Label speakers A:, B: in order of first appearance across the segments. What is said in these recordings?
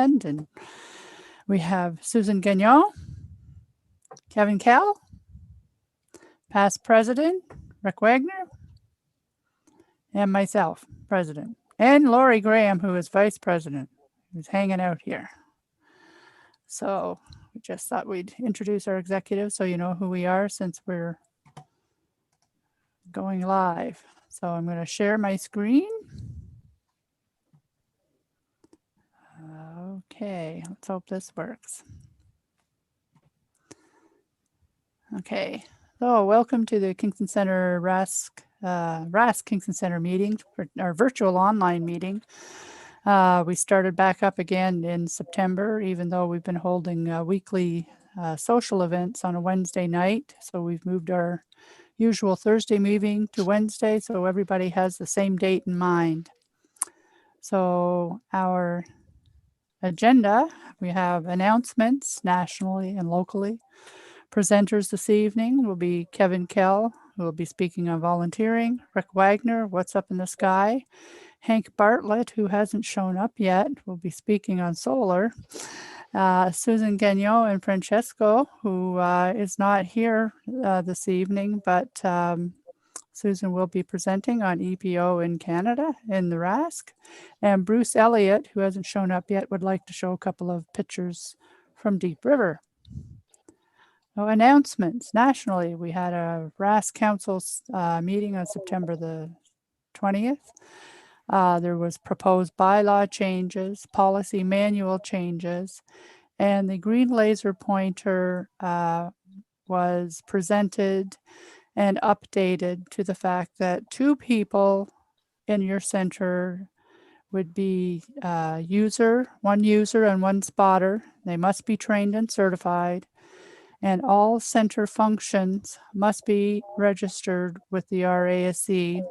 A: attend. And we have Susan Gagnon, Kevin Kell, past president, Rick Wagner, and myself, president, and Lori Graham, who is vice president, who's hanging out here. So we just thought we'd introduce our executive so you know who we are since we're going live. So I'm going to share my screen. Okay, let's hope this works. Okay, so welcome to the Kingston Centre RASC-Kingston Centre meeting, for our virtual online meeting. We started back up again in September, even though we've been holding weekly social events on a Wednesday night. So we've moved our usual Thursday meeting to Wednesday, so everybody has the same date in mind. So our agenda, we have announcements nationally and locally. Presenters this evening will be Kevin Kell, who will be speaking on volunteering, Rick Wagner, What's Up in the Sky, Hank Bartlett, who hasn't shown up yet, will be speaking on solar, Susan Gagnon and Francesco, who is not here this evening, but Susan will be presenting on EPO in Canada in the RASC, and Bruce Elliott, who hasn't shown up yet, would like to show a couple of pictures from Deep River. So announcements nationally, we had a RASC Council meeting on September the 20th. There was proposed bylaw changes, policy manual changes, and the green laser pointer was presented and updated to the fact that 2 people in your center would be one user and 1 spotter. They must be trained and certified, and all center functions must be registered with the RASC,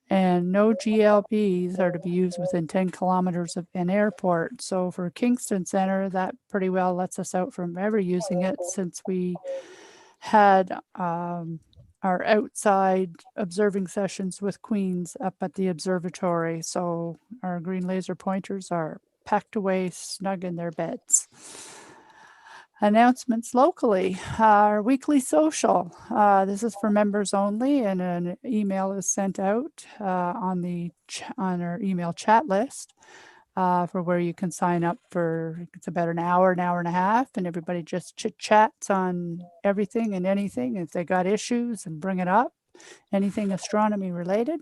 A: and no GLBs are to be used within 10 kilometers of an airport. So for Kingston Centre, that pretty well lets us out from ever using it, since we had our outside observing sessions with Queens up at the observatory. So our green laser pointers are packed away snug in their beds. Announcements locally, our weekly social. This is for members only, and an email is sent out on our email chat list for where you can sign up for. It's about an hour and a half, and everybody just chit-chats on everything and anything. If they got issues, and bring it up, anything astronomy related.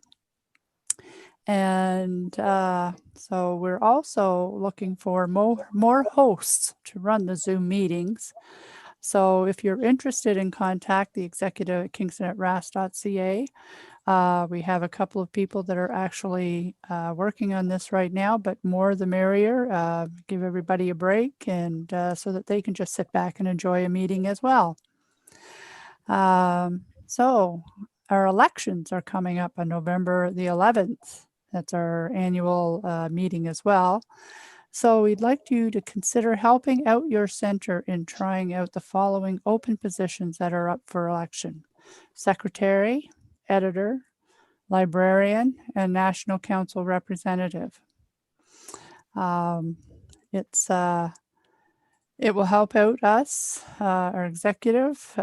A: And so we're also looking for more hosts to run the Zoom meetings. So if you're interested in contact the executive at Kingston at RASC.ca. We have a couple of people that are actually working on this right now, but more the merrier. Give everybody a break, and so that they can just sit back and enjoy a meeting as well. So our elections are coming up on November the 11th. That's our annual meeting as well. So we'd like you to consider helping out your center in trying out the following open positions that are up for election: secretary, editor, librarian, and national council representative. It will help out us, our executive.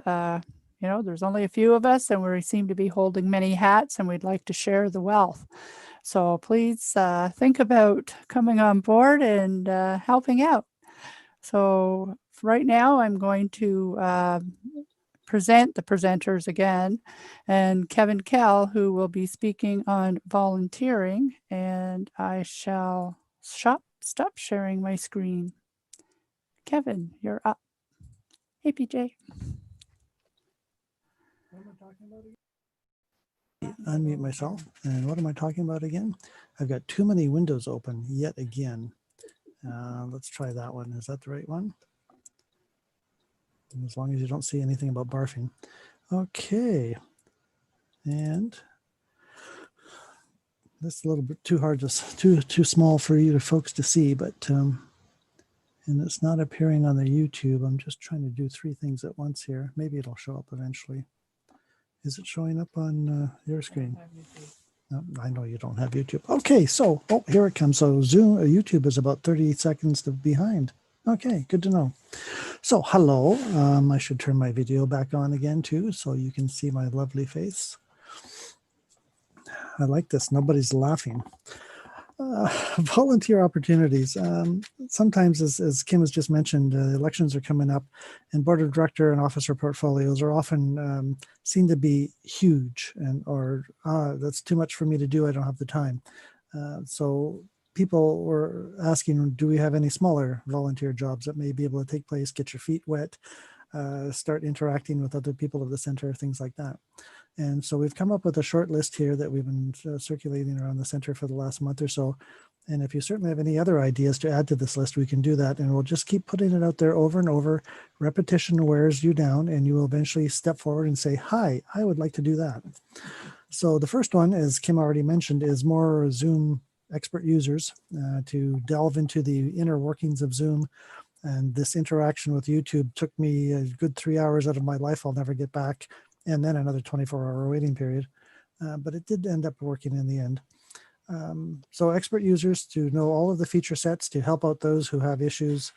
A: You know, there's only a few of us, and we seem to be holding many hats, and we'd like to share the wealth. So please think about coming on board and helping out. So right now I'm going to present the presenters again, and Kevin Kell, who will be speaking on volunteering, and I shall stop sharing my screen. Kevin, you're up. Hey, PJ.
B: What am I talking about again? Unmute myself. And what am I talking about again? I've got too many windows open yet again. Let's try that one. Is that the right one? As long as you don't see anything about barfing. Okay. And this is a little bit too hard, too small for you folks to see, but and it's not appearing on the YouTube. I'm just trying to do 3 things at once here. Maybe it'll show up eventually. Is it showing up on your screen? I know you don't have YouTube. Okay, so, oh, here it comes. So Zoom, YouTube is about 30 seconds behind. Okay, good to know. So hello, I should turn my video back on again too, so you can see my lovely face. I like this, nobody's laughing. Volunteer opportunities. Sometimes, as Kim has just mentioned, elections are coming up, and board of director and officer portfolios are often seen to be huge, or that's too much for me to do. I don't have the time. So people were asking, do we have any smaller volunteer jobs that may be able to take place, get your feet wet, start interacting with other people of the center, things like that. And so we've come up with a short list here that we've been circulating around the center for the last month or so. And if you certainly have any other ideas to add to this list, we can do that. And we'll just keep putting it out there over and over. Repetition wears you down, and you will eventually step forward and say, hi, I would like to do that. So the first one, as Kim already mentioned, is more Zoom expert users to delve into the inner workings of Zoom. And this interaction with YouTube took me a good 3 hours out of my life I'll never get back, and then another 24-hour waiting period. But it did end up working in the end. So expert users to know all of the feature sets to help out those who have issues,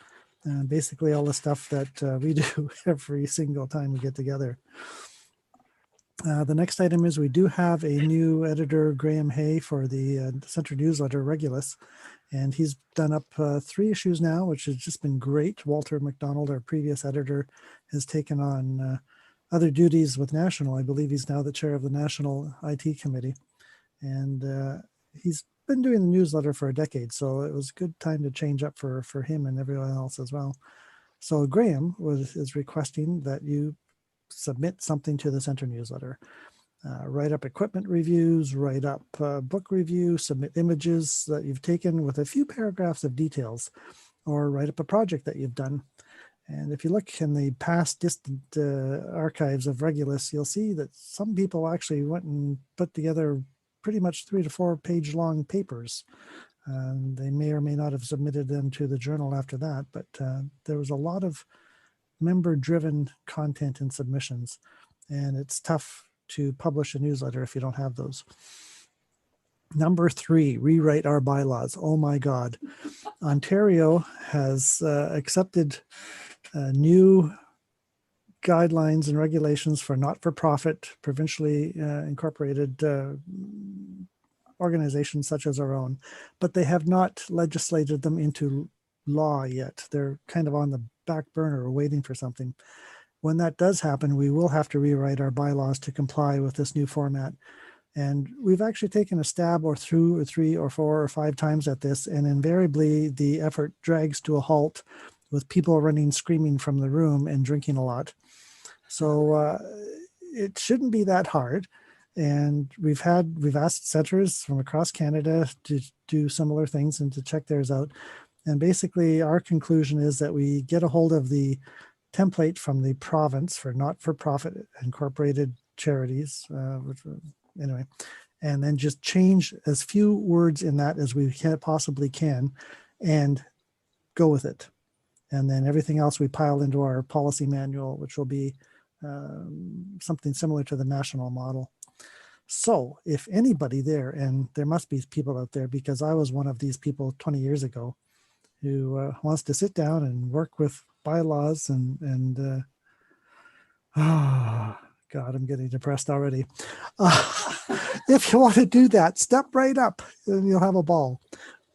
B: basically all the stuff that we do every single time we get together. The next item is we do have a new editor, Graham Hay, for the Center newsletter, Regulus. And he's done up 3 issues now, which has just been great. Walter McDonald, our previous editor, has taken on other duties with National. I believe he's now the chair of the National IT Committee. And he's been doing the newsletter for a decade, so it was a good time to change up for him and everyone else as well. So Graham is requesting that you submit something to the Center newsletter. Write up equipment reviews, write up book review, submit images that you've taken with a few paragraphs of details, or write up a project that you've done. And if you look in the past distant archives of Regulus, you'll see that some people actually went and put together pretty much 3 to 4 page long papers. They may or may not have submitted them to the journal after that, but there was a lot of member-driven content and submissions, and it's tough to publish a newsletter if you don't have those. Number 3, rewrite our bylaws. Oh my God. Ontario has accepted new guidelines and regulations for not-for-profit, provincially incorporated organizations such as our own, but they have not legislated them into law yet. They're kind of on the back burner waiting for something. When that does happen, we will have to rewrite our bylaws to comply with this new format. And we've actually taken a stab or 2 or 3 or 4 or 5 times at this, and invariably the effort drags to a halt with people running screaming from the room and drinking a lot. So it shouldn't be that hard. And we've asked centers from across Canada to do similar things and to check theirs out. And basically our conclusion is that we get a hold of the template from the province for not-for-profit incorporated charities, anyway, and then just change as few words in that as we possibly can and go with it. And then everything else we pile into our policy manual, which will be something similar to the national model. So if anybody there, and there must be people out there because I was one of these people 20 years ago who wants to sit down and work with bylaws and God, I'm getting depressed already. If you want to do that, step right up and you'll have a ball.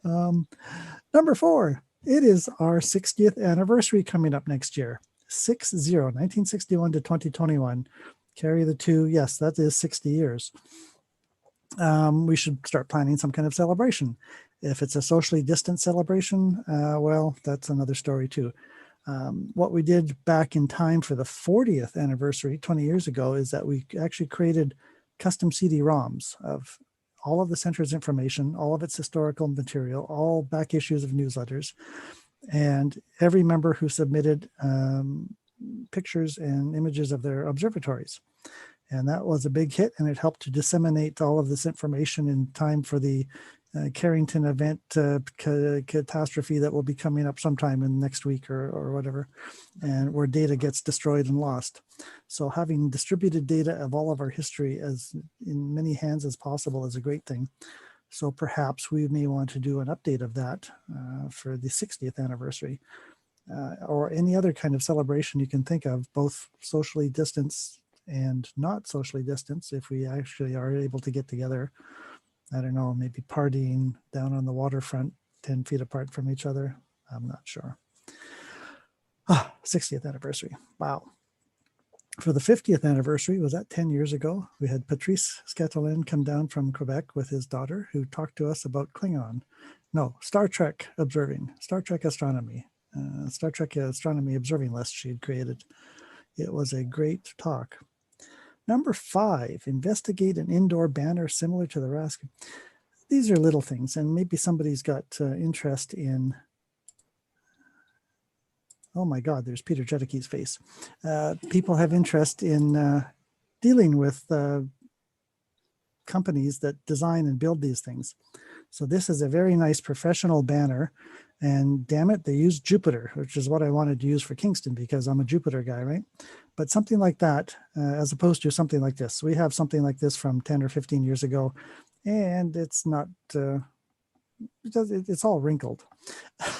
B: Number 4, it is our 60th anniversary coming up next year. 1961 to 2021. Carry the 2. Yes, that is 60 years. We should start planning some kind of celebration. If it's a socially distant celebration, well, that's another story too. What we did back in time for the 40th anniversary 20 years ago is that we actually created custom CD-ROMs of all of the center's information, all of its historical material, all back issues of newsletters, and every member who submitted pictures and images of their observatories. And that was a big hit, and it helped to disseminate all of this information in time for the Carrington event catastrophe that will be coming up sometime in next week or whatever, and where data gets destroyed and lost. So having distributed data of all of our history as in many hands as possible is a great thing. So perhaps we may want to do an update of that for the 60th anniversary, or any other kind of celebration you can think of, both socially distanced and not socially distanced, if we actually are able to get together. I don't know, maybe partying down on the waterfront 10 feet apart from each other. I'm not sure. 60th anniversary. Wow. For the 50th anniversary, was that 10 years ago? We had Patrice Scattolin come down from Quebec with his daughter, who talked to us about Klingon. No, Star Trek observing, Star Trek astronomy, Star Trek astronomy observing list she had created. It was a great talk. Number 5, investigate an indoor banner similar to the RASC. These are little things, and maybe somebody's got interest in, oh my God, there's Peter Jedicke's face. People have interest in dealing with companies that design and build these things. So this is a very nice professional banner, and damn it, they use Jupiter, which is what I wanted to use for Kingston because I'm a Jupiter guy, right? But something like that, as opposed to something like this. We have something like this from 10 or 15 years ago, and it's not, it's all wrinkled.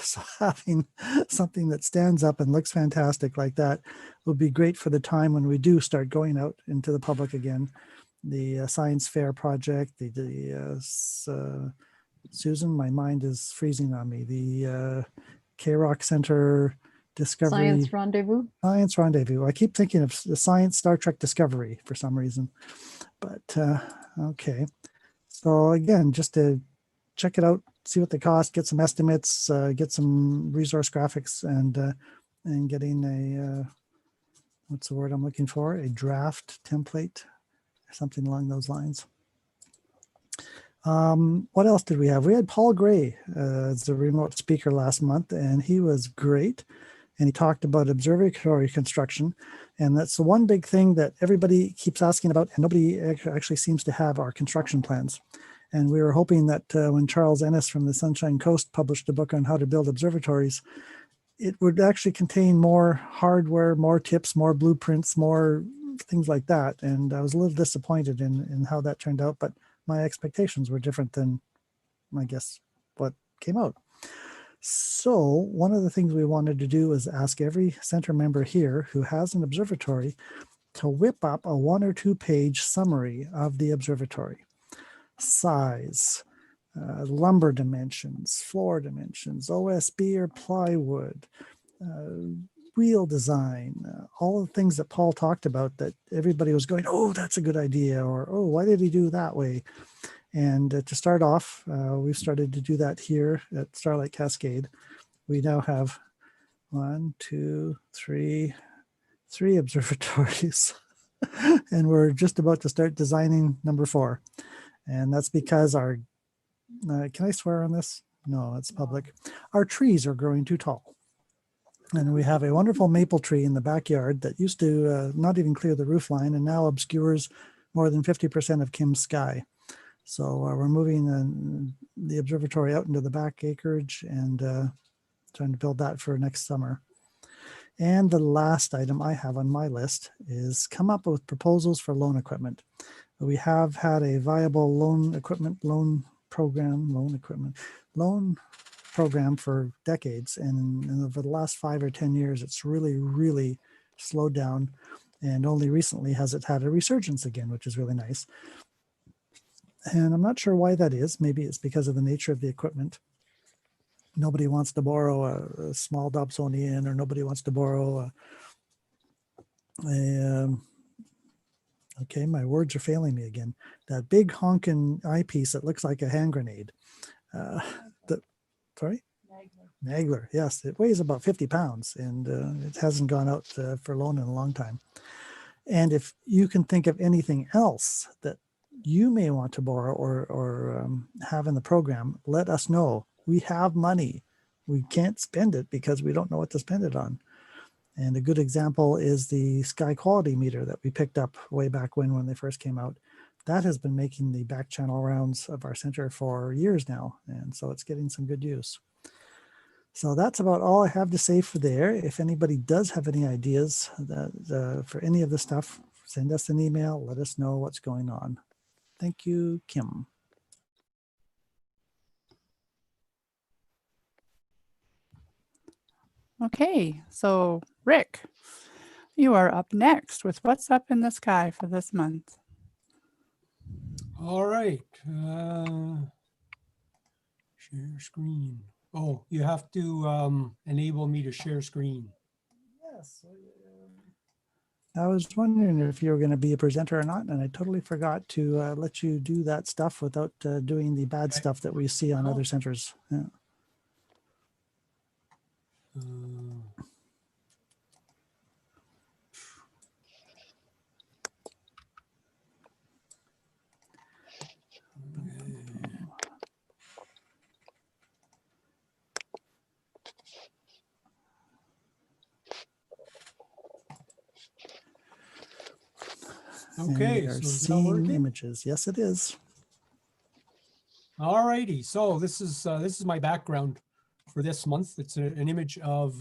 B: So having something that stands up and looks fantastic like that will be great for the time when we do start going out into the public again. The science fair project, Susan, my mind is freezing on me. The K-Rock Center Discovery.
C: Science Rendezvous.
B: Science Rendezvous. I keep thinking of the Science Star Trek Discovery for some reason. But okay. So again, just to check it out, see what they cost, get some estimates, get some resource graphics, and getting a, what's the word I'm looking for? A draft template, something along those lines. What else did we have? We had Paul Gray as a remote speaker last month, and he was great. And he talked about observatory construction. And that's the one big thing that everybody keeps asking about, and nobody actually seems to have our construction plans. And we were hoping that when Charles Ennis from the Sunshine Coast published a book on how to build observatories, it would actually contain more hardware, more tips, more blueprints, more things like that. And I was a little disappointed in how that turned out, but my expectations were different than, I guess, what came out. So one of the things we wanted to do is ask every center member here who has an observatory to whip up a 1 or 2 page summary of the observatory. Size, lumber dimensions, floor dimensions, OSB or plywood, wheel design, all the things that Paul talked about that everybody was going, oh, that's a good idea, or oh, why did he do that way? And to start off, we've started to do that here at Starlight Cascade. We now have 1, 2, 3 observatories, and we're just about to start designing number 4. And that's because our, can I swear on this? No, it's public. Our trees are growing too tall. And we have a wonderful maple tree in the backyard that used to not even clear the roof line and now obscures more than 50% of Kim's sky. So we're moving the observatory out into the back acreage and trying to build that for next summer. And the last item I have on my list is come up with proposals for loan equipment. We have had a viable loan program for decades, and over the last 5 or 10 years, it's really slowed down, and only recently has it had a resurgence again, which is really nice. And I'm not sure why that is. Maybe it's because of the nature of the equipment. Nobody wants to borrow a small Dobsonian, or nobody wants to borrow okay, my words are failing me again. That big honking eyepiece that looks like a hand grenade. Sorry? Nagler, yes. It weighs about 50 pounds, and it hasn't gone out for loan in a long time. And if you can think of anything else that you may want to borrow or have in the program, let us know. We have money. We can't spend it because we don't know what to spend it on. And a good example is the sky quality meter that we picked up way back when they first came out. that has been making the back channel rounds of our center for years now. And so it's getting some good use. So that's about all I have to say for there. If anybody does have any ideas for any of the stuff, send us an email, let us know what's going on. Thank you, Kim.
A: Okay, so Rick, you are up next with what's up in the sky for this month.
C: All right. Share screen. Oh, you have to enable me to share screen.
B: Yes. I was wondering if you were going to be a presenter or not, and I totally forgot to let you do that stuff without doing the bad stuff that we see on other centers. Yeah.
C: Okay,
B: so
C: so is that
B: seeing
C: working?
B: images. Yes, it is.
C: All righty. So this is my background for this month. It's an image of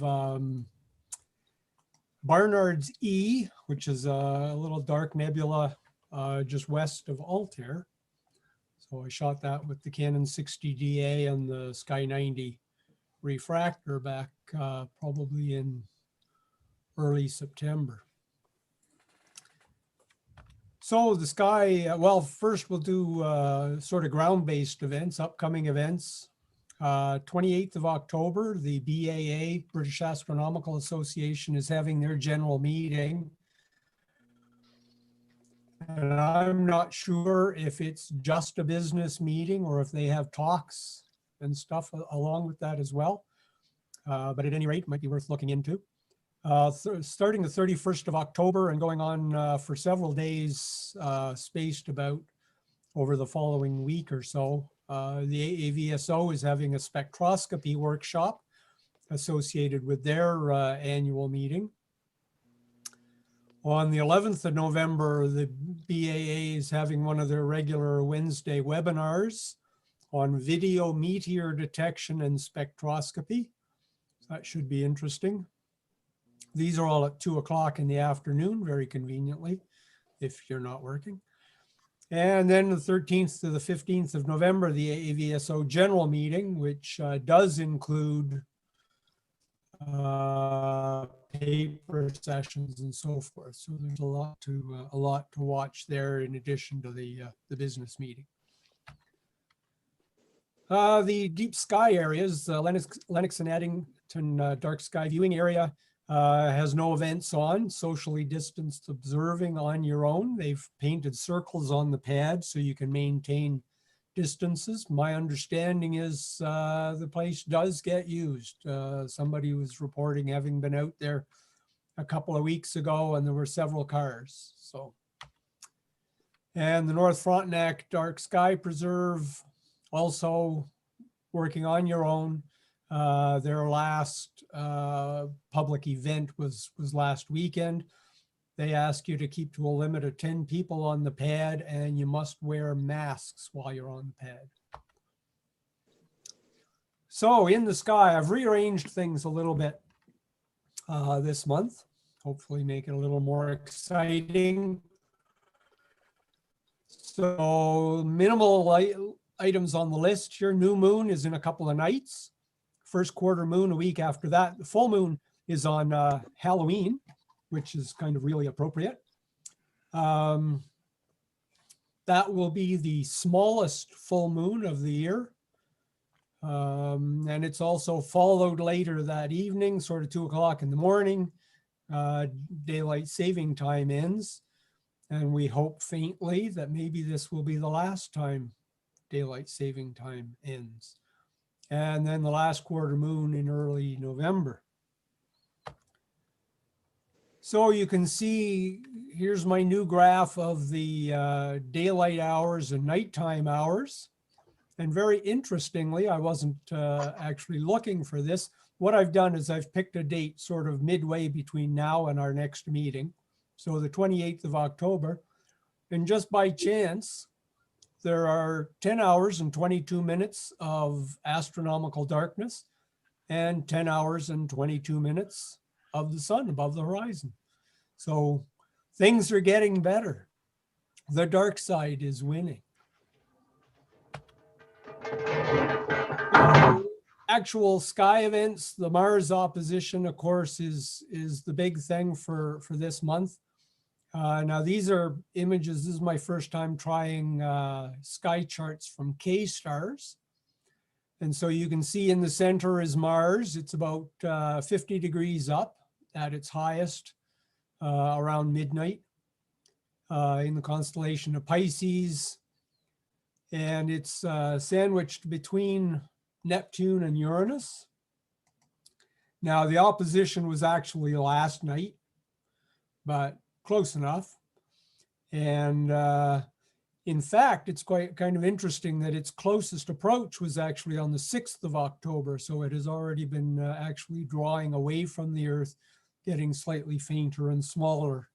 C: Barnard's E, which is a little dark nebula just west of Altair. So I shot that with the Canon 60DA and the Sky 90 refractor back probably in early September. So the sky, well, first we'll do sort of ground-based events, upcoming events. 28th of October, the BAA, British Astronomical Association, is having their general meeting. And I'm not sure if it's just a business meeting or if they have talks and stuff along with that as well. But at any rate, it might be worth looking into. Starting the 31st of October and going on for several days spaced about over the following week or so. The AAVSO is having a spectroscopy workshop associated with their annual meeting. On the 11th of November, the BAA is having one of their regular Wednesday webinars on video meteor detection and spectroscopy. That should be interesting. These are all at 2 o'clock in the afternoon, very conveniently, if you're not working. And then the 13th to the 15th of November, the AAVSO general meeting, which does include paper sessions and so forth. So there's a lot to watch there in addition to the business meeting. The deep sky areas, Lennox and Addington dark sky viewing area has no events on, socially distanced observing on your own. They've painted circles on the pad so you can maintain distances. My understanding is the place does get used. Somebody was reporting having been out there a couple of weeks ago and there were several cars. So, and the North Frontenac Dark Sky Preserve also working on your own. Their last public event was last weekend. They ask you to keep to a limit of 10 people on the pad and you must wear masks while you're on the pad. So in the sky, I've rearranged things a little bit this month, hopefully make it a little more exciting. So minimal items on the list here. New moon is in a couple of nights. First quarter moon a week after that. The full moon is on Halloween, which is kind of really appropriate. That will be the smallest full moon of the year. And it's also followed later that evening, sort of 2 o'clock in the morning. Daylight saving time ends. And we hope faintly that maybe this will be the last time daylight saving time ends. And then the last quarter moon in early November. So you can see, here's my new graph of the daylight hours and nighttime hours. And very interestingly, I wasn't actually looking for this. What I've done is I've picked a date sort of midway between now and our next meeting. So the 28th of October. And just by chance, there are 10 hours and 22 minutes of astronomical darkness and 10 hours and 22 minutes of the sun above the horizon. So things are getting better. The dark side is winning. Actual sky events, the Mars opposition, of course, is the big thing for this month. Now, these are images. This is my first time trying sky charts from K-stars. And so you can see in the center is Mars. It's about 50 degrees up at its highest around midnight in the constellation of Pisces. And it's sandwiched between Neptune and Uranus. Now, the opposition was actually last night, but close enough. And in fact, it's quite kind of interesting that its closest approach was actually on the 6th of October. So it has already been actually drawing away from the Earth, getting slightly fainter and smaller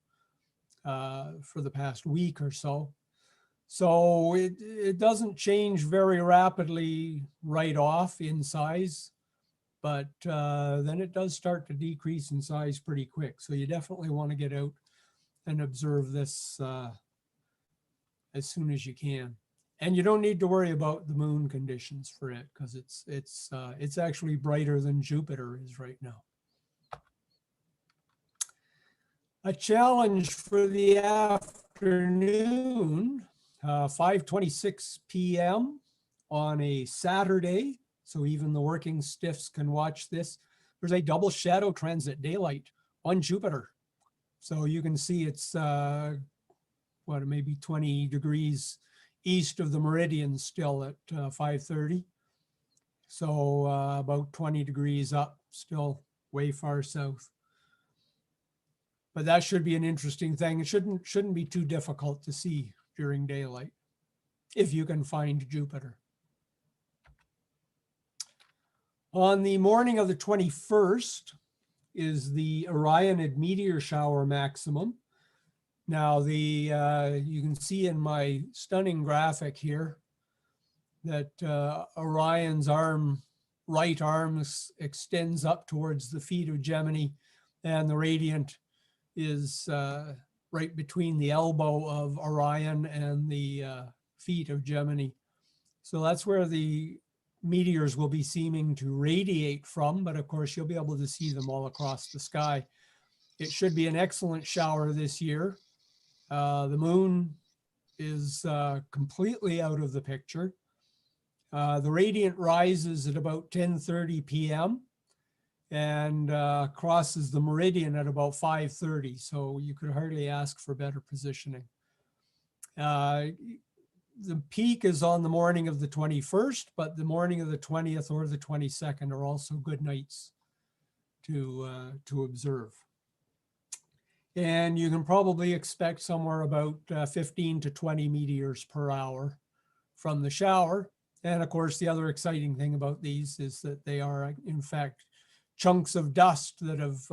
C: for the past week or so. So it doesn't change very rapidly right off in size, but then it does start to decrease in size pretty quick. So you definitely want to get out and observe this as soon as you can. And you don't need to worry about the moon conditions for it, because it's actually brighter than Jupiter is right now. A challenge for the afternoon, 5:26 p.m. on a Saturday, so even the working stiffs can watch this. There's a double shadow transit daylight on Jupiter. So you can see it's, maybe 20 degrees east of the meridian still at 5:30. So about 20 degrees up, still way far south. But that should be an interesting thing. It shouldn't be too difficult to see during daylight, if you can find Jupiter. On the morning of the 21st is the Orionid meteor shower maximum. Now, you can see in my stunning graphic here that Orion's right arm extends up towards the feet of Gemini, and the radiant is right between the elbow of Orion and the feet of Gemini. So that's where the meteors will be seeming to radiate from, but of course you'll be able to see them all across the sky. It should be an excellent shower this year. The moon is completely out of the picture. The radiant rises at about 10:30 p.m. and crosses the meridian at about 5:30. So you could hardly ask for better positioning. The peak is on the morning of the 21st, but the morning of the 20th or the 22nd are also good nights to observe. And you can probably expect somewhere about 15 to 20 meteors per hour from the shower. And of course, the other exciting thing about these is that they are, in fact, chunks of dust that have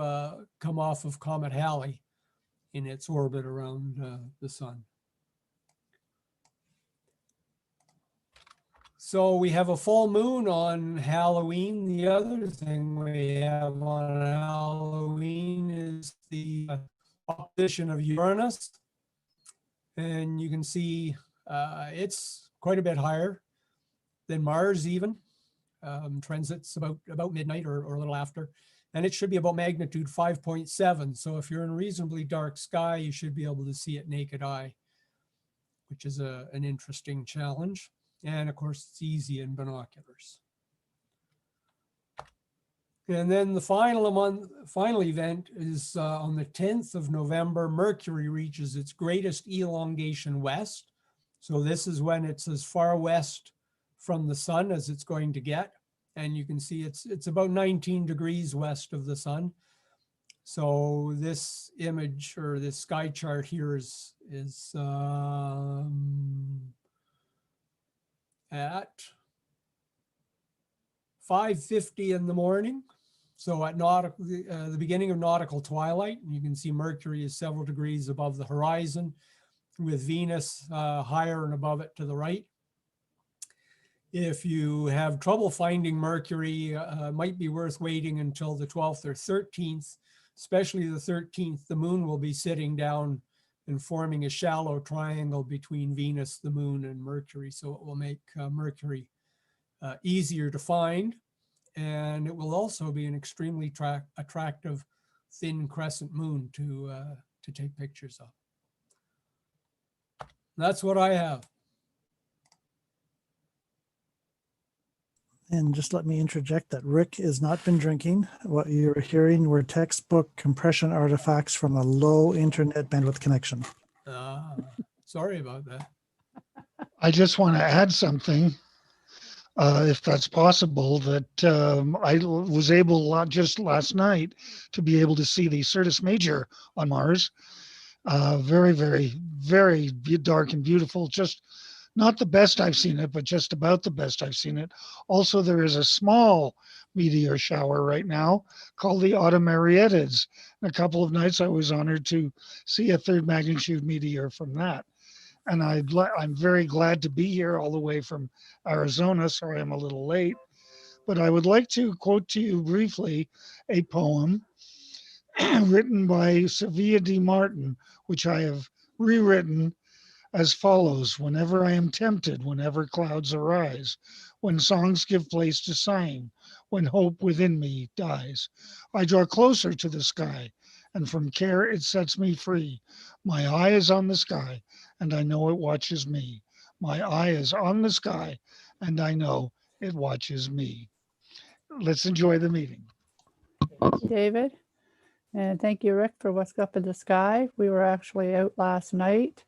C: come off of Comet Halley in its orbit around the sun. So we have a full moon on Halloween. The other thing we have on Halloween is the opposition of Uranus. And you can see it's quite a bit higher than Mars even. Transits about midnight or a little after. And it should be about magnitude 5.7. So if you're in a reasonably dark sky, you should be able to see it naked eye, which is an interesting challenge. And of course, it's easy in binoculars. And then the final event is on the 10th of November, Mercury reaches its greatest elongation west. So this is when it's as far west from the sun as it's going to get. And you can see it's about 19 degrees west of the sun. So this image or this sky chart here is at 5:50 in the morning. So at the beginning of nautical twilight, you can see Mercury is several degrees above the horizon. with Venus higher and above it to the right. If you have trouble finding Mercury, it might be worth waiting until the 12th or 13th, especially the 13th. The moon will be sitting down and forming a shallow triangle between Venus, the moon, and Mercury. So it will make Mercury easier to find. And it will also be an extremely attractive thin crescent moon to take pictures of. That's what I have.
B: And just let me interject that Rick has not been drinking. What you're hearing were textbook compression artifacts from a low internet bandwidth connection.
C: Sorry about that.
D: I just want to add something, if that's possible, that I was able just last night to be able to see the Syrtis Major on Mars. Very, very, very dark and beautiful. Just not the best I've seen it, but just about the best I've seen it. Also, there is a small meteor shower right now called the Autumn Arietids. In a couple of nights, I was honored to see a 3rd magnitude meteor from that. And I'm very glad to be here all the way from Arizona. Sorry, I'm a little late. But I would like to quote to you briefly a poem written by Sevilla D. Martin, which I have rewritten as follows: whenever I am tempted, whenever clouds arise, when songs give place to sighing, when hope within me dies, I draw closer to the sky, and from care it sets me free. My eye is on the sky, and I know it watches me. My eye is on the sky, and I know it watches me. Let's enjoy the meeting.
A: Thank you, David. And thank you, Rick, for what's up in the sky. We were actually out last night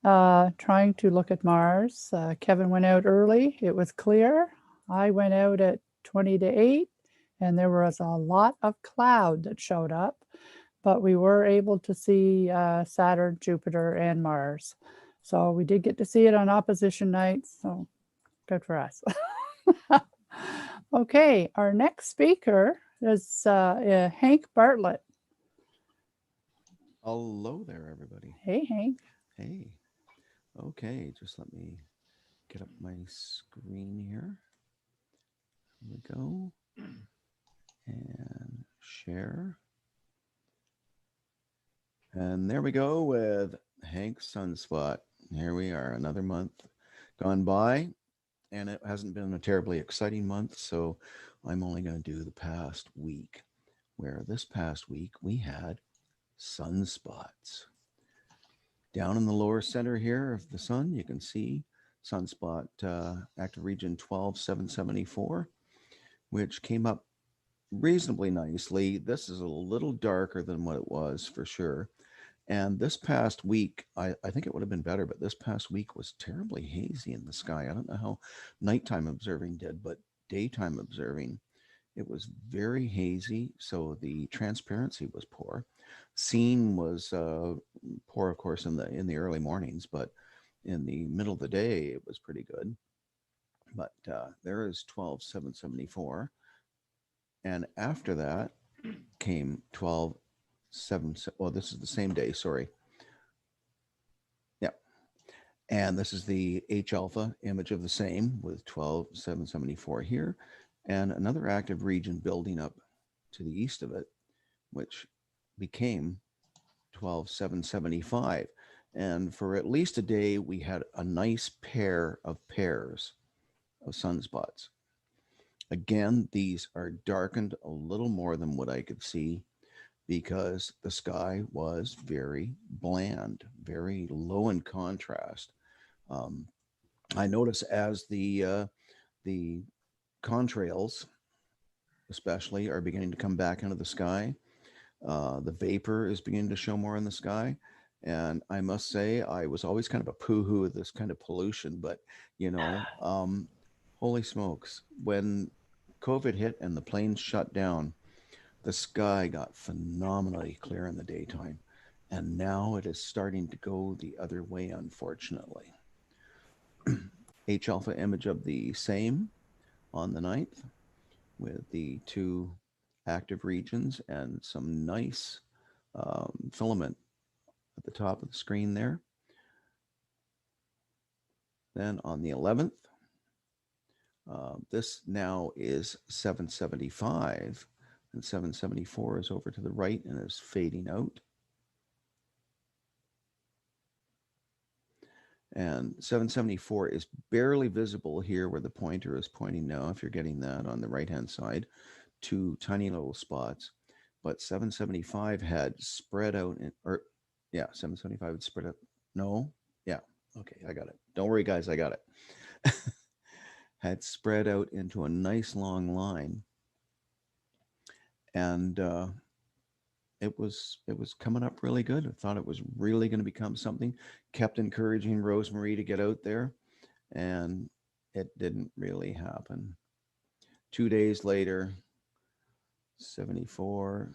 A: trying to look at Mars. Kevin went out early. It was clear. I went out at 20 to 8, and there was a lot of cloud that showed up, but we were able to see Saturn, Jupiter, and Mars. So we did get to see it on opposition nights, so good for us. Okay, our next speaker is Hank Bartlett.
E: Hello there, everybody.
A: Hey, Hank.
E: Hey. Okay, just let me get up my screen here. Here we go. And share. And there we go with Hank's Sunspot. Here we are, another month gone by, and it hasn't been a terribly exciting month, so I'm only going to do the past week, where this past week we had sunspots. Down in the lower center here of the sun, you can see sunspot active region 12774, which came up reasonably nicely. This is a little darker than what it was for sure. And this past week, I think it would have been better, but this past week was terribly hazy in the sky. I don't know how nighttime observing did, but daytime observing, it was very hazy. So the transparency was poor. Seeing was poor, of course, in the early mornings, but in the middle of the day, it was pretty good. But there is 12774. And after that came 127. Well, this is the same day, sorry. Yeah. And this is the H alpha image of the same with 12774 here. And another active region building up to the east of it, which became 12775. And for at least a day, we had a nice pair of pairs of sunspots. Again, these are darkened a little more than what I could see because the sky was very bland, very low in contrast. I notice as the contrails, especially, are beginning to come back into the sky, the vapor is beginning to show more in the sky. And I must say, I was always kind of a poo-hoo with this kind of pollution, but holy smokes, when COVID hit and the planes shut down, the sky got phenomenally clear in the daytime. And now it is starting to go the other way, unfortunately. H alpha image of the same on the 9th with the two active regions and some nice filament at the top of the screen there. Then on the 11th, this now is 775, and 774 is over to the right and is fading out. And 774 is barely visible here where the pointer is pointing now, if you're getting that on the right-hand side, two tiny little spots. But 775 had spread out, 775 had spread out. No, yeah, okay, I got it. Don't worry, guys, I got it. Had spread out into a nice long line. And it was coming up really good. I thought it was really going to become something. Kept encouraging Rosemary to get out there, and it didn't really happen. 2 days later, 74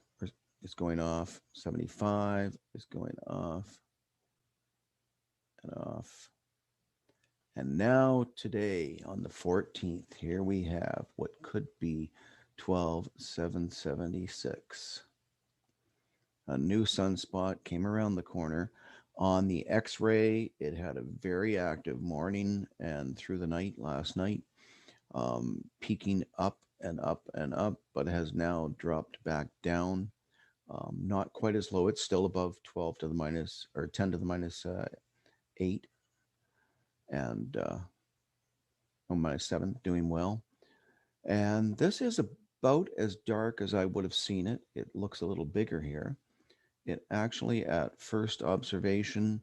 E: is going off, 75 is going off and off. And now today on the 14th, here we have what could be 12,776. A new sunspot came around the corner. On the X-ray, it had a very active morning and through the night last night, peaking up and up and up, but has now dropped back down. Not quite as low. It's still above 12 to the minus, or 10 to the minus 8, and minus 7, doing well. And this is about as dark as I would have seen it. It looks a little bigger here. It actually, at first observation,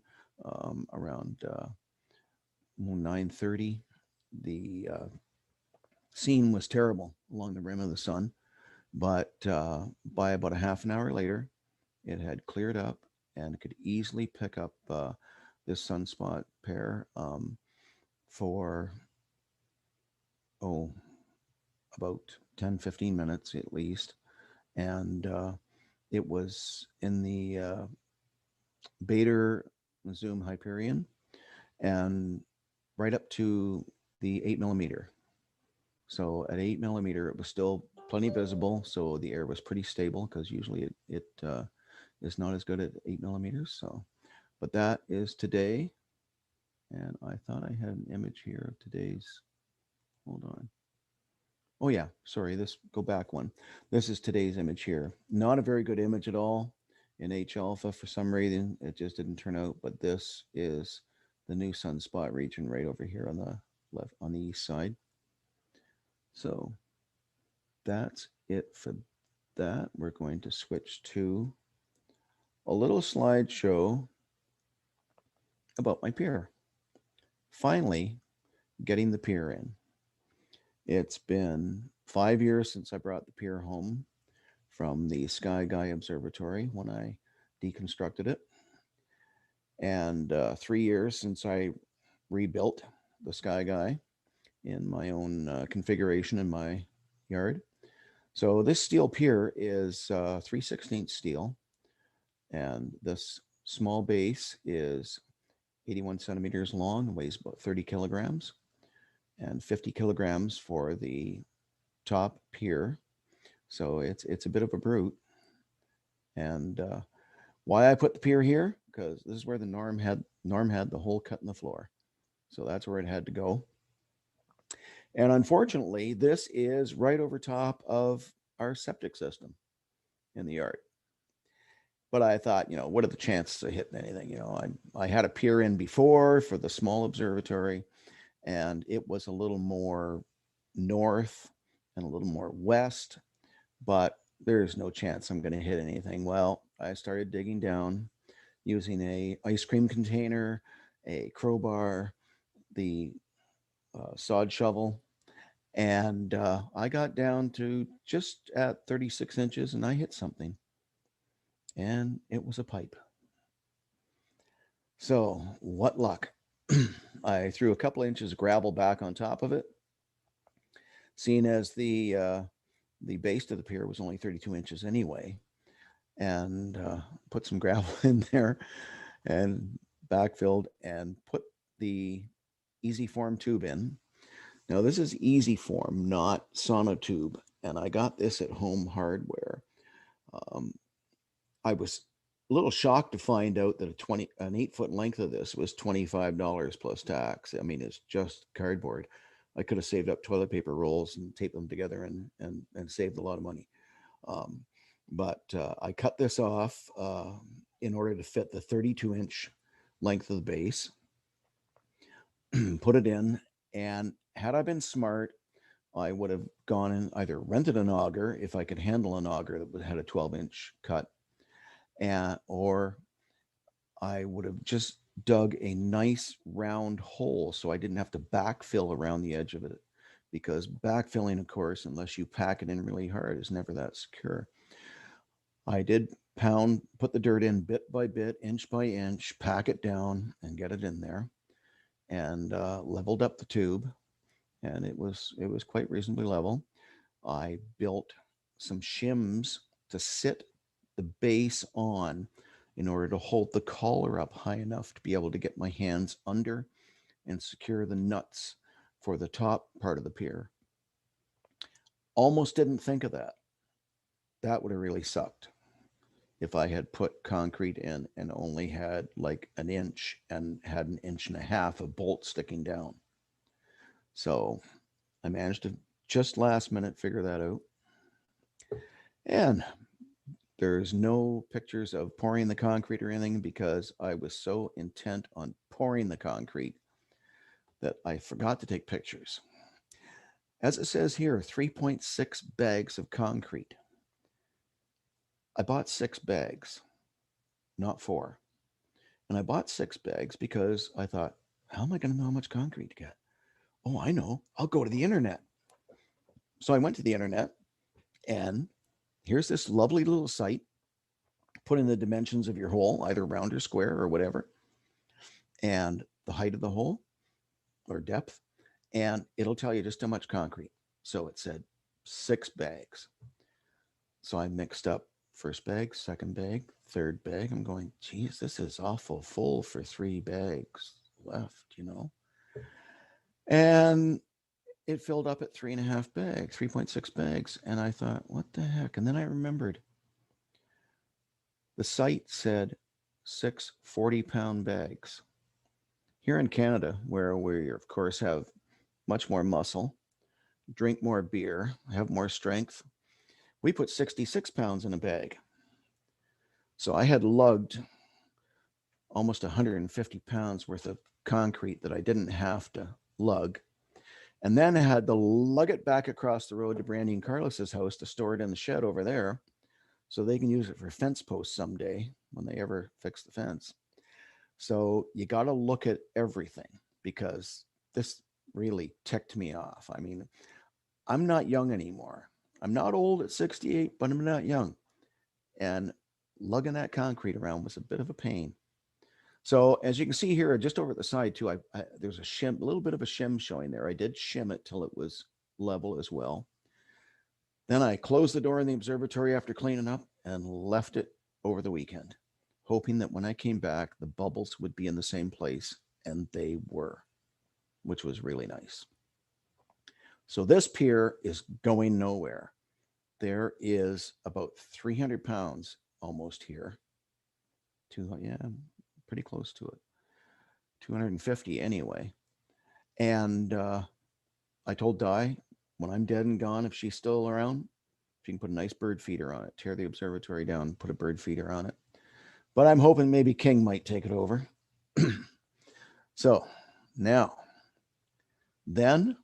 E: around 9:30, the scene was terrible along the rim of the sun. But by about a half an hour later, it had cleared up and could easily pick up this sunspot pair for, about 10-15 minutes at least. And it was in the Beta Zoom Hyperion and right up to the 8mm. So at 8mm, it was still plenty visible. So the air was pretty stable, because usually it is not as good at 8mm. So, but that is today. And I thought I had an image here of today's. Hold on. Oh yeah, sorry, go back one. This is today's image here. Not a very good image at all in H alpha for some reason. It just didn't turn out, but this is the new sunspot region right over here on the left, on the east side. So that's it for that. We're going to switch to a little slideshow about my pier. Finally, getting the pier in. It's been 5 years since I brought the pier home from the Sky Guy Observatory when I deconstructed it, and 3 years since I rebuilt the Sky Guy in my own configuration in my yard. So this steel pier is 3/16 steel, and this small base is 81 centimeters long and weighs about 30 kilograms, and 50 kilograms for the top pier. So it's a bit of a brute. And why I put the pier here, because this is where the Norm had the hole cut in the floor. So that's where it had to go. And unfortunately, this is right over top of our septic system in the yard. But I thought, what are the chances of hitting anything? I had a pier in before for the small observatory, and it was a little more north and a little more west, but there's no chance I'm going to hit anything. Well, I started digging down using a ice cream container, a crowbar, the sod shovel, and I got down to just at 36 inches, and I hit something, and it was a pipe. So what luck. I threw a couple of inches of gravel back on top of it, seeing as the base of the pier was only 32 inches anyway, and put some gravel in there and backfilled and put the Easy Form tube in. Now this is Easy Form, not Sonotube, and I got this at Home Hardware. I was a little shocked to find out that an 8-foot length of this was $25 plus tax. I mean, it's just cardboard. I could have saved up toilet paper rolls and taped them together and saved a lot of money. But I cut this off in order to fit the 32-inch length of the base, put it in, and had I been smart, I would have gone and either rented an auger if I could handle an auger that had a 12-inch cut, or I would have just dug a nice round hole so I didn't have to backfill around the edge of it, because backfilling, of course, unless you pack it in really hard, is never that secure. I did put the dirt in bit by bit, inch by inch, pack it down and get it in there, and leveled up the tube, and it was quite reasonably level. I built some shims to sit the base on in order to hold the collar up high enough to be able to get my hands under and secure the nuts for the top part of the pier. Almost didn't think of that. That would have really sucked if I had put concrete in and only had like an inch and had an inch and a half of bolt sticking down. So I managed to just last minute figure that out. And there's no pictures of pouring the concrete or anything because I was so intent on pouring the concrete that I forgot to take pictures. As it says here, 3.6 bags of concrete. I bought 6 bags, not 4. And I bought 6 bags because I thought, how am I going to know how much concrete to get? Oh, I know. I'll go to the internet. So I went to the internet, and here's this lovely little site. Put in the dimensions of your hole, either round or square or whatever, and the height of the hole or depth, and it'll tell you just how much concrete. So it said 6 bags. So I mixed up first bag, second bag, third bag. I'm going, geez, this is awful full for 3 bags left, you know? And it filled up at 3.5 bags, 3.6 bags. And I thought, what the heck? And then I remembered the site said 6 40-pound bags. Here in Canada, where we, of course, have much more muscle, drink more beer, have more strength, we put 66 pounds in a bag. So I had lugged almost 150 pounds worth of concrete that I didn't have to lug. And then I had to lug it back across the road to Brandy and Carlos's house to store it in the shed over there so they can use it for fence posts someday when they ever fix the fence. So you got to look at everything because this really ticked me off. I mean, I'm not young anymore. I'm not old at 68, but I'm not young. And lugging that concrete around was a bit of a pain. So as you can see here, just over the side too, there's a shim, a little bit of a shim showing there. I did shim it till it was level as well. Then I closed the door in the observatory after cleaning up and left it over the weekend, hoping that when I came back, the bubbles would be in the same place, and they were, which was really nice. So this pier is going nowhere. There is about 300 pounds almost here. Yeah, pretty close to it. 250 anyway. And I told Di, when I'm dead and gone, if she's still around, she can put a nice bird feeder on it, tear the observatory down, put a bird feeder on it. But I'm hoping maybe King might take it over. So now, then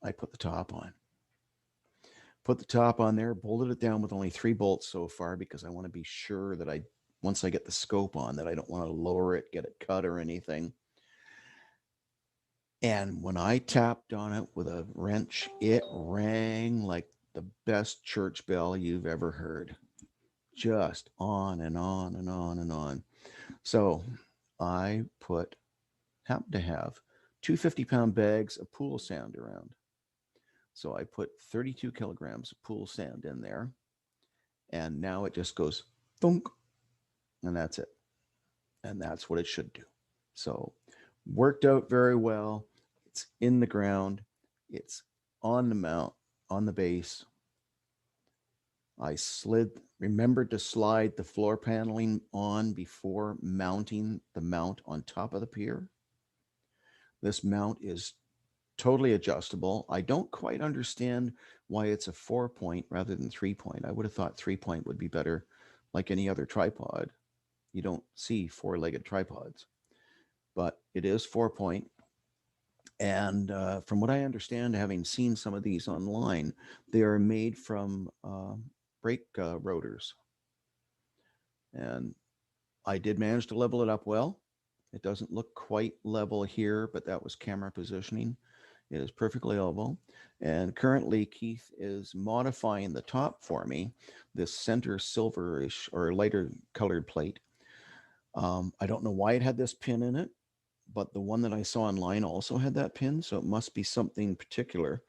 E: I put the top on. Put the top on there, bolted it down with only 3 bolts so far because I want to be sure that once I get the scope on, that I don't want to lower it, get it cut or anything. And when I tapped on it with a wrench, it rang like the best church bell you've ever heard. Just on and on and on and on. So I happened to have 2 50-pound bags of pool sand around. So I put 32 kilograms of pool sand in there. And now it just goes thunk. And that's it. And that's what it should do. So worked out very well. It's in the ground. It's on the mount, on the base. I remembered to slide the floor paneling on before mounting the mount on top of the pier. This mount is totally adjustable. I don't quite understand why it's a 4-point rather than 3-point. I would have thought 3-point would be better, like any other tripod. You don't see 4-legged tripods, but it is 4-point. And from what I understand, having seen some of these online, they are made from brake rotors. And I did manage to level it up well. It doesn't look quite level here, but that was camera positioning. It is perfectly level. And currently Keith is modifying the top for me, this center silverish or lighter colored plate. I don't know why it had this pin in it, but the one that I saw online also had that pin. So it must be something particular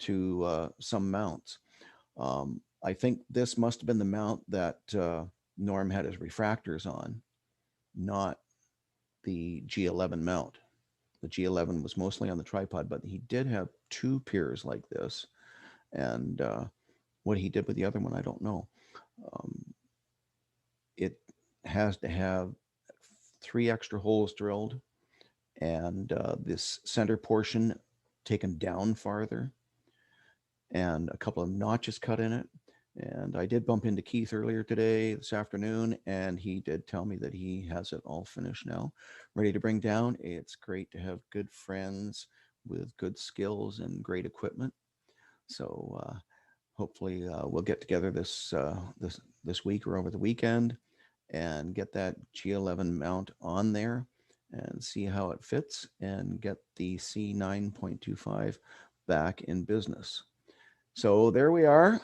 E: to some mounts. I think this must have been the mount that Norm had his refractors on, not the G11 mount. The G11 was mostly on the tripod, but he did have 2 piers like this. And what he did with the other one, I don't know. It has to have 3 extra holes drilled, and this center portion taken down farther, and a couple of notches cut in it. And I did bump into Keith earlier this afternoon, and he did tell me that he has it all finished now, ready to bring down. It's great to have good friends with good skills and great equipment. So hopefully we'll get together this week or over the weekend and get that G11 mount on there and see how it fits and get the C9.25 back in business. So there we are.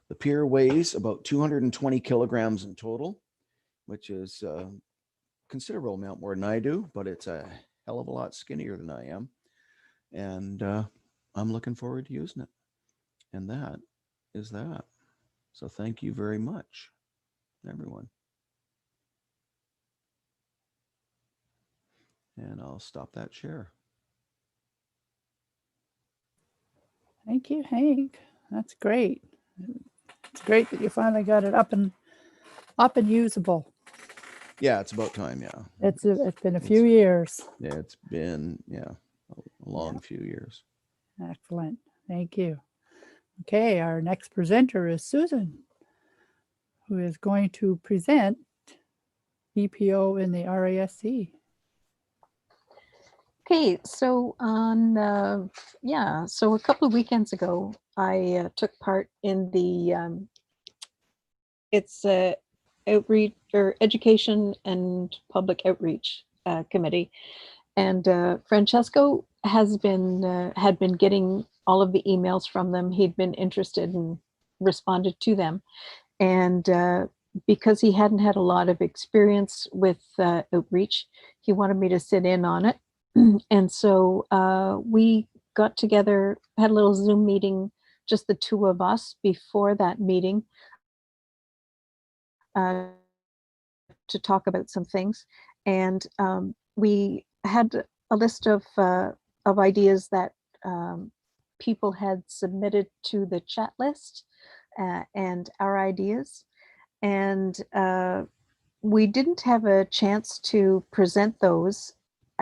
E: The pier weighs about 220 kilograms in total, which is a considerable amount more than I do, but it's a hell of a lot skinnier than I am. And I'm looking forward to using it. And that is that. So thank you very much, everyone. And I'll stop that share.
A: Thank you, Hank. That's great. It's great that you finally got it up and usable.
E: Yeah, it's about time. Yeah,
A: It's been a few years.
E: Yeah, it's been a long few years.
A: Excellent. Thank you. Okay, our next presenter is Susan, who is going to present EPO in the RASC.
F: Okay, so so a couple of weekends ago, I took part in the outreach or education and public outreach committee, and Francesco had been getting all of the emails from them. He'd been interested and responded to them, and because he hadn't had a lot of experience with outreach, he wanted me to sit in on it. And so we got together, had a little Zoom meeting, just the 2 of us before that meeting to talk about some things. And we had a list of ideas that people had submitted to the chat list and our ideas. And we didn't have a chance to present those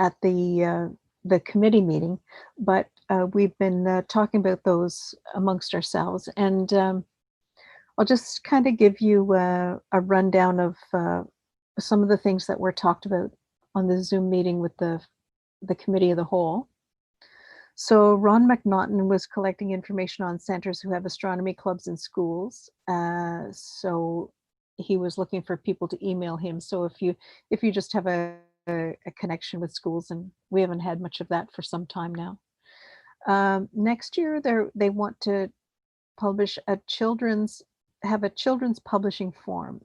F: at the committee meeting, but we've been talking about those amongst ourselves. And I'll just kind of give you a rundown of some of the things that were talked about on the Zoom meeting with the committee of the whole. So Ron McNaughton was collecting information on centers who have astronomy clubs in schools. So he was looking for people to email him. So if you just have a connection with schools, and we haven't had much of that for some time now. Next year, they want to publish have a children's publishing form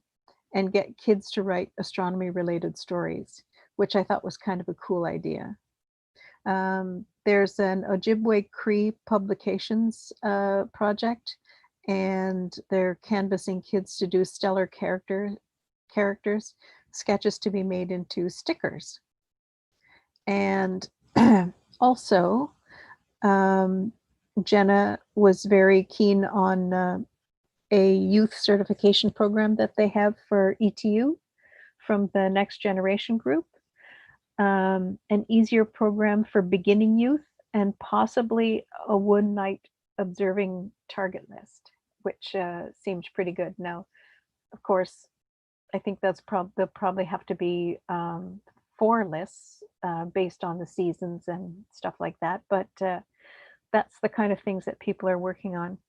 F: and get kids to write astronomy related stories, which I thought was kind of a cool idea. There's an Ojibwe Cree publications project, and they're canvassing kids to do stellar characters, sketches to be made into stickers. And also, Jenna was very keen on a youth certification program that they have for ETU from the Next Generation group, an easier program for beginning youth, and possibly a one night observing target list, which seems pretty good. Now, of course, I think they'll probably have to be 4 lists based on the seasons and stuff like that. But that's the kind of things that people are working on.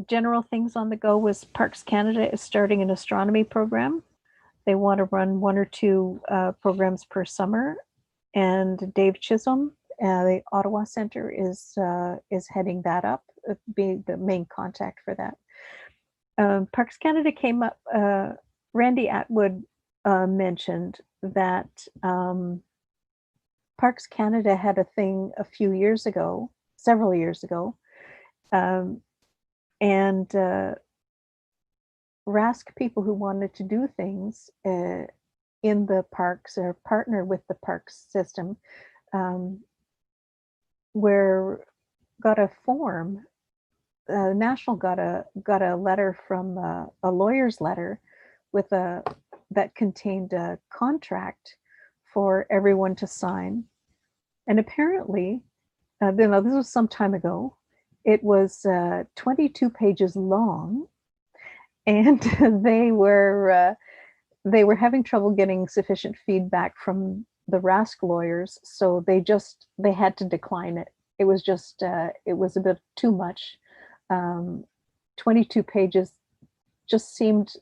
F: General things on the go was Parks Canada is starting an astronomy program. They want to run 1 or 2 programs per summer. And Dave Chisholm, the Ottawa Centre, is heading that up, being the main contact for that. Parks Canada came up, Randy Atwood mentioned that Parks Canada had a thing a few years ago, several years ago, and RASC people who wanted to do things in the parks or partner with the parks system got a form. National got a letter from a lawyer's letter with that contained a contract for everyone to sign, and apparently, this was some time ago. It was 22 pages long, and they were having trouble getting sufficient feedback from the RASC lawyers, so they had to decline it. It was just it was a bit too much. 22 pages just seemed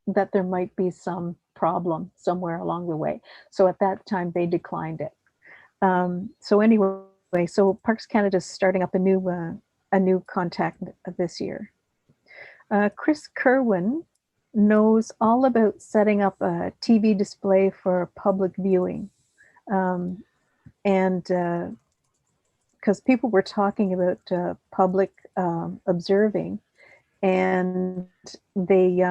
F: that there might be some problem somewhere along the way. So at that time they declined it. So anyway, so Parks Canada is starting up a new contact this year. Chris Kerwin knows all about setting up a TV display for public viewing. And because people were talking about public observing, and they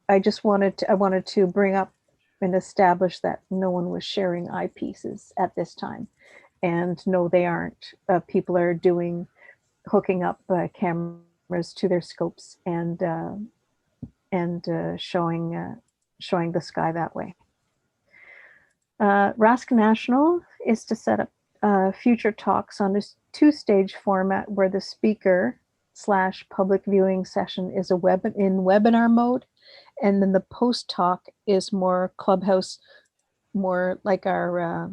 F: I wanted to bring up and establish that no one was sharing eyepieces at this time, and no, they aren't. People are hooking up cameras to their scopes and showing the sky that way. RASC National is to set up future talks on this 2-stage format where the speaker / public viewing session is in webinar mode, and then the post talk is more clubhouse, more like our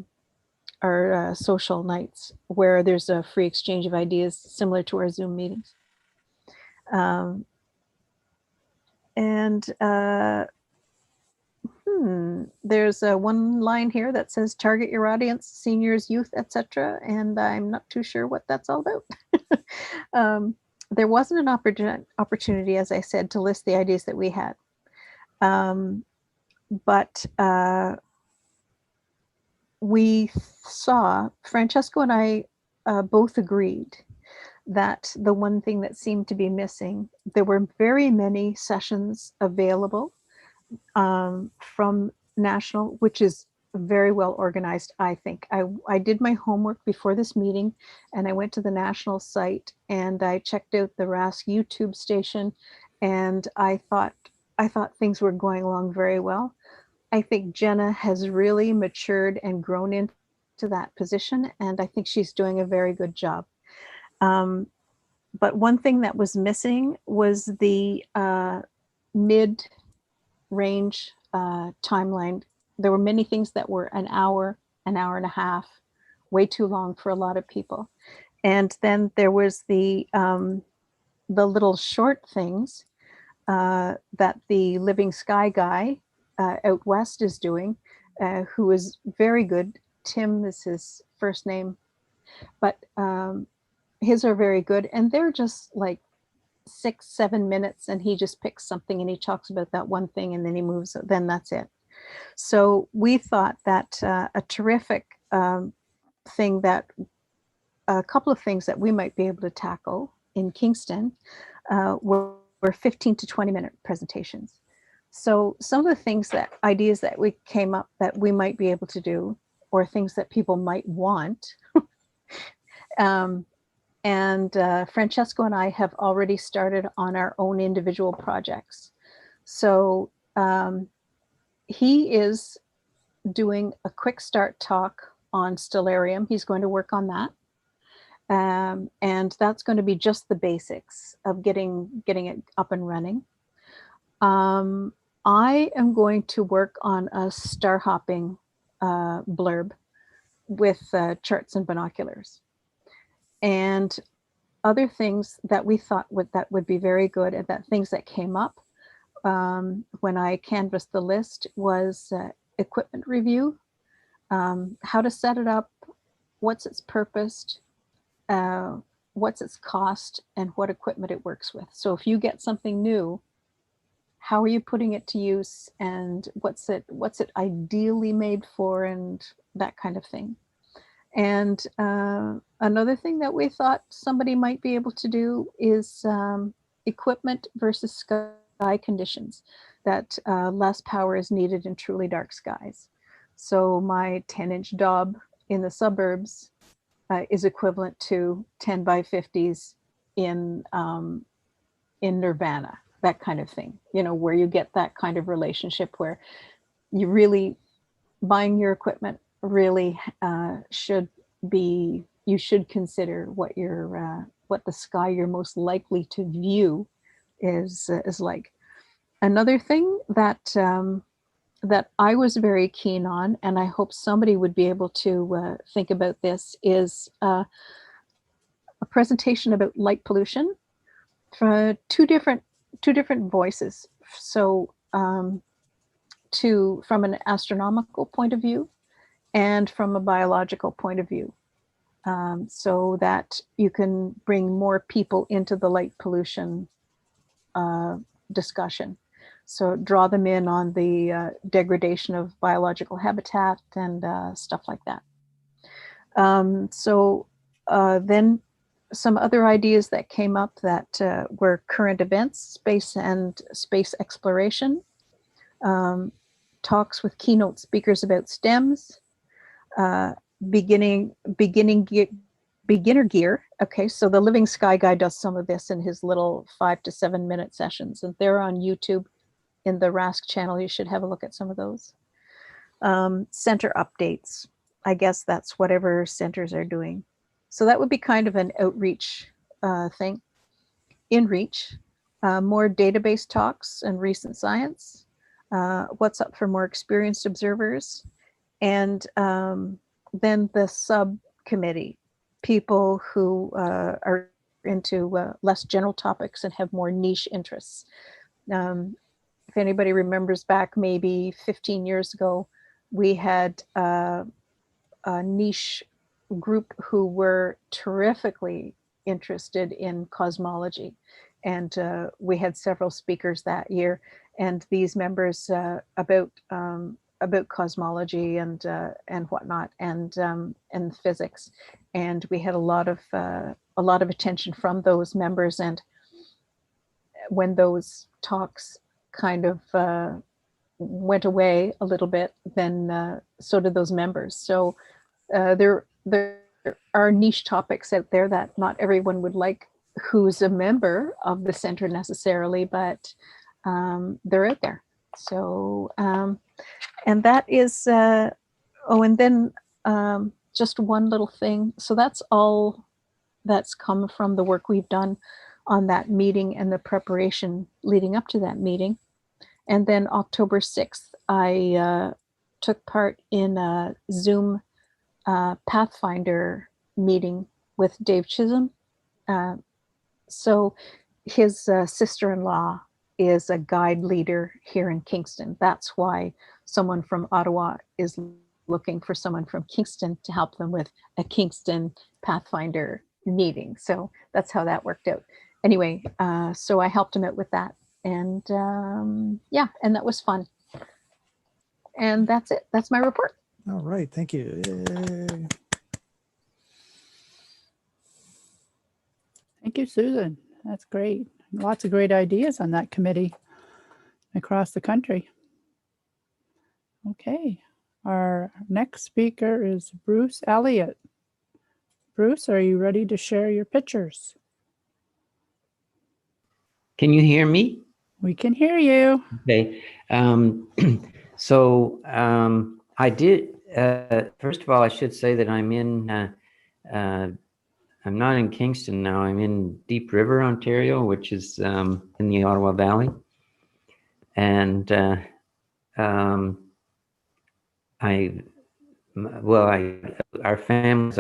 F: social nights where there's a free exchange of ideas similar to our Zoom meetings. There's one line here that says target your audience, seniors, youth, etc. And I'm not too sure what that's all about. There wasn't an opportunity, as I said, to list the ideas that we had. But we saw, Francesco and I both agreed that the one thing that seemed to be missing, there were very many sessions available from National, which is very well organized, I think. I did my homework before this meeting, and I went to the National site and I checked out the RASC YouTube station, and I thought things were going along very well. I think Jenna has really matured and grown into that position, and I think she's doing a very good job. But one thing that was missing was the mid-range timeline. There were many things that were an hour and a half, way too long for a lot of people. And then there was the little short things that the Living Sky guy out west is doing, who is very good. Tim is his first name, but his are very good, and they're just like 6-7 minutes, and he just picks something and he talks about that one thing, and then he moves, then that's it. So we thought that a terrific thing, that a couple of things that we might be able to tackle in Kingston were 15 to 20 minute presentations. So some of the ideas that we came up that we might be able to do, or things that people might want, And Francesco and I have already started on our own individual projects. So he is doing a quick start talk on stellarium. He's going to work on that. And that's going to be just the basics of getting it up and running. I am going to work on a star hopping blurb with charts and binoculars. And other things that we thought would be very good, and that things that came up when I canvassed the list was equipment review, how to set it up, what's its purpose, what's its cost, and what equipment it works with. So if you get something new, how are you putting it to use, and what's it ideally made for, and that kind of thing. And another thing that we thought somebody might be able to do is equipment versus sky conditions, that less power is needed in truly dark skies. So my 10-inch Dob in the suburbs is equivalent to 10 by 50s in Nirvana, that kind of thing, you know, where you get that kind of relationship where you really buying your equipment really should be, you should consider what your what the sky you're most likely to view is like. Another thing that that I was very keen on, and I hope somebody would be able to think about this, is a presentation about light pollution from two different voices. So from an astronomical point of view and from a biological point of view, so that you can bring more people into the light pollution discussion. So draw them in on the degradation of biological habitat and stuff like that. Then some other ideas that came up that were current events, space and space exploration, talks with keynote speakers about STEMs, beginner gear. Okay, so the Living Sky guy does some of this in his little 5 to 7 minute sessions, and they're on YouTube in the RASC channel. You should have a look at some of those. Center updates. I guess that's whatever centers are doing. So that would be kind of an outreach thing. InReach, more database talks and recent science. What's up for more experienced observers. And then the subcommittee, people who are into less general topics and have more niche interests. If anybody remembers back maybe 15 years ago, we had a niche group who were terrifically interested in cosmology. And we had several speakers that year, and these members about cosmology and whatnot, and physics. And we had a lot of attention from those members. And when those talks kind of went away a little bit, then so did those members. So there are niche topics out there that not everyone would like who's a member of the center necessarily, but they're out there. So and that is and then just one little thing. So that's all that's come from the work we've done on that meeting and the preparation leading up to that meeting. And then October 6th, I took part in a Zoom Pathfinder meeting with Dave Chisholm. So his sister-in-law is a guide leader here in Kingston. That's why someone from Ottawa is looking for someone from Kingston to help them with a Kingston Pathfinder meeting. So that's how that worked out. Anyway, so I helped him out with that. And yeah, and that was fun. And that's it. That's my report.
B: All right, thank you. Yay.
A: Thank you, Susan. That's great. Lots of great ideas on that committee across the country. Okay, our next speaker is Bruce Elliott. Bruce, are you ready to share your pictures?
G: Can you hear me?
A: We can hear you.
G: Okay. I did, first of all, I should say that I'm not in Kingston now. I'm in Deep River, Ontario, which is in the Ottawa Valley. And our family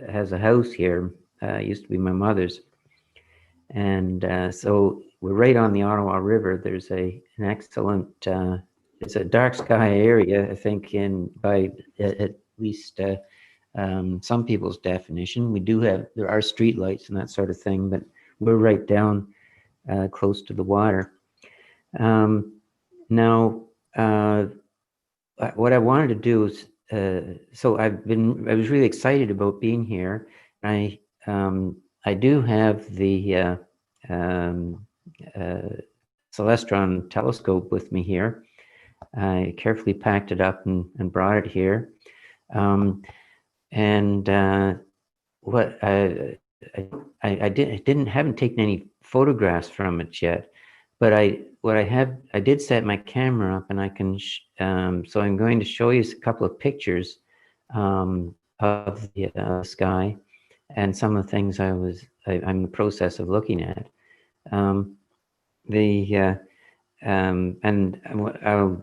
G: has a house here. Used to be my mother's. And so we're right on the Ottawa River. There's an excellent, it's a dark sky area, I think, by at least some people's definition. There are street lights and that sort of thing, but we're right down close to the water. Now, what I wanted to do is, so I was really excited about being here. I do have the Celestron telescope with me here. I carefully packed it up and brought it here. Haven't taken any photographs from it yet, but I did set my camera up, and I can. So I'm going to show you a couple of pictures of the sky and some of the things I'm in the process of looking at. And I'll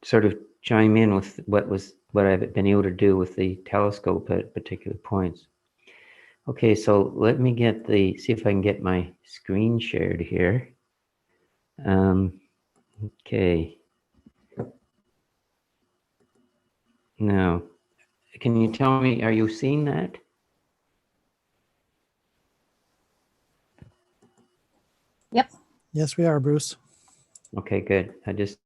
G: sort of chime in with what I've been able to do with the telescope at particular points. Okay, so let me see if I can get my screen shared here. Okay. Now, can you tell me, are you seeing that?
H: Yep.
B: Yes, we are, Bruce.
G: Okay, good. I just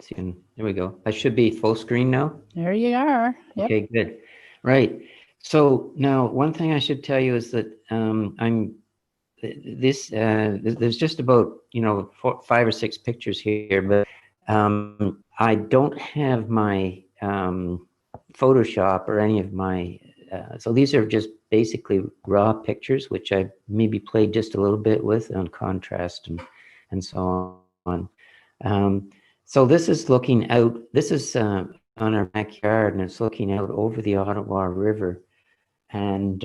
G: see, there we go. I should be full screen now.
A: There you are. Yep.
G: Okay, good. Right. So now, one thing I should tell you is that there's just about 5 or 6 pictures here, but I don't have my Photoshop or any of my. So these are just basically raw pictures, which I maybe played just a little bit with on contrast and so on. So this is looking out. This is on our backyard, and it's looking out over the Ottawa River. And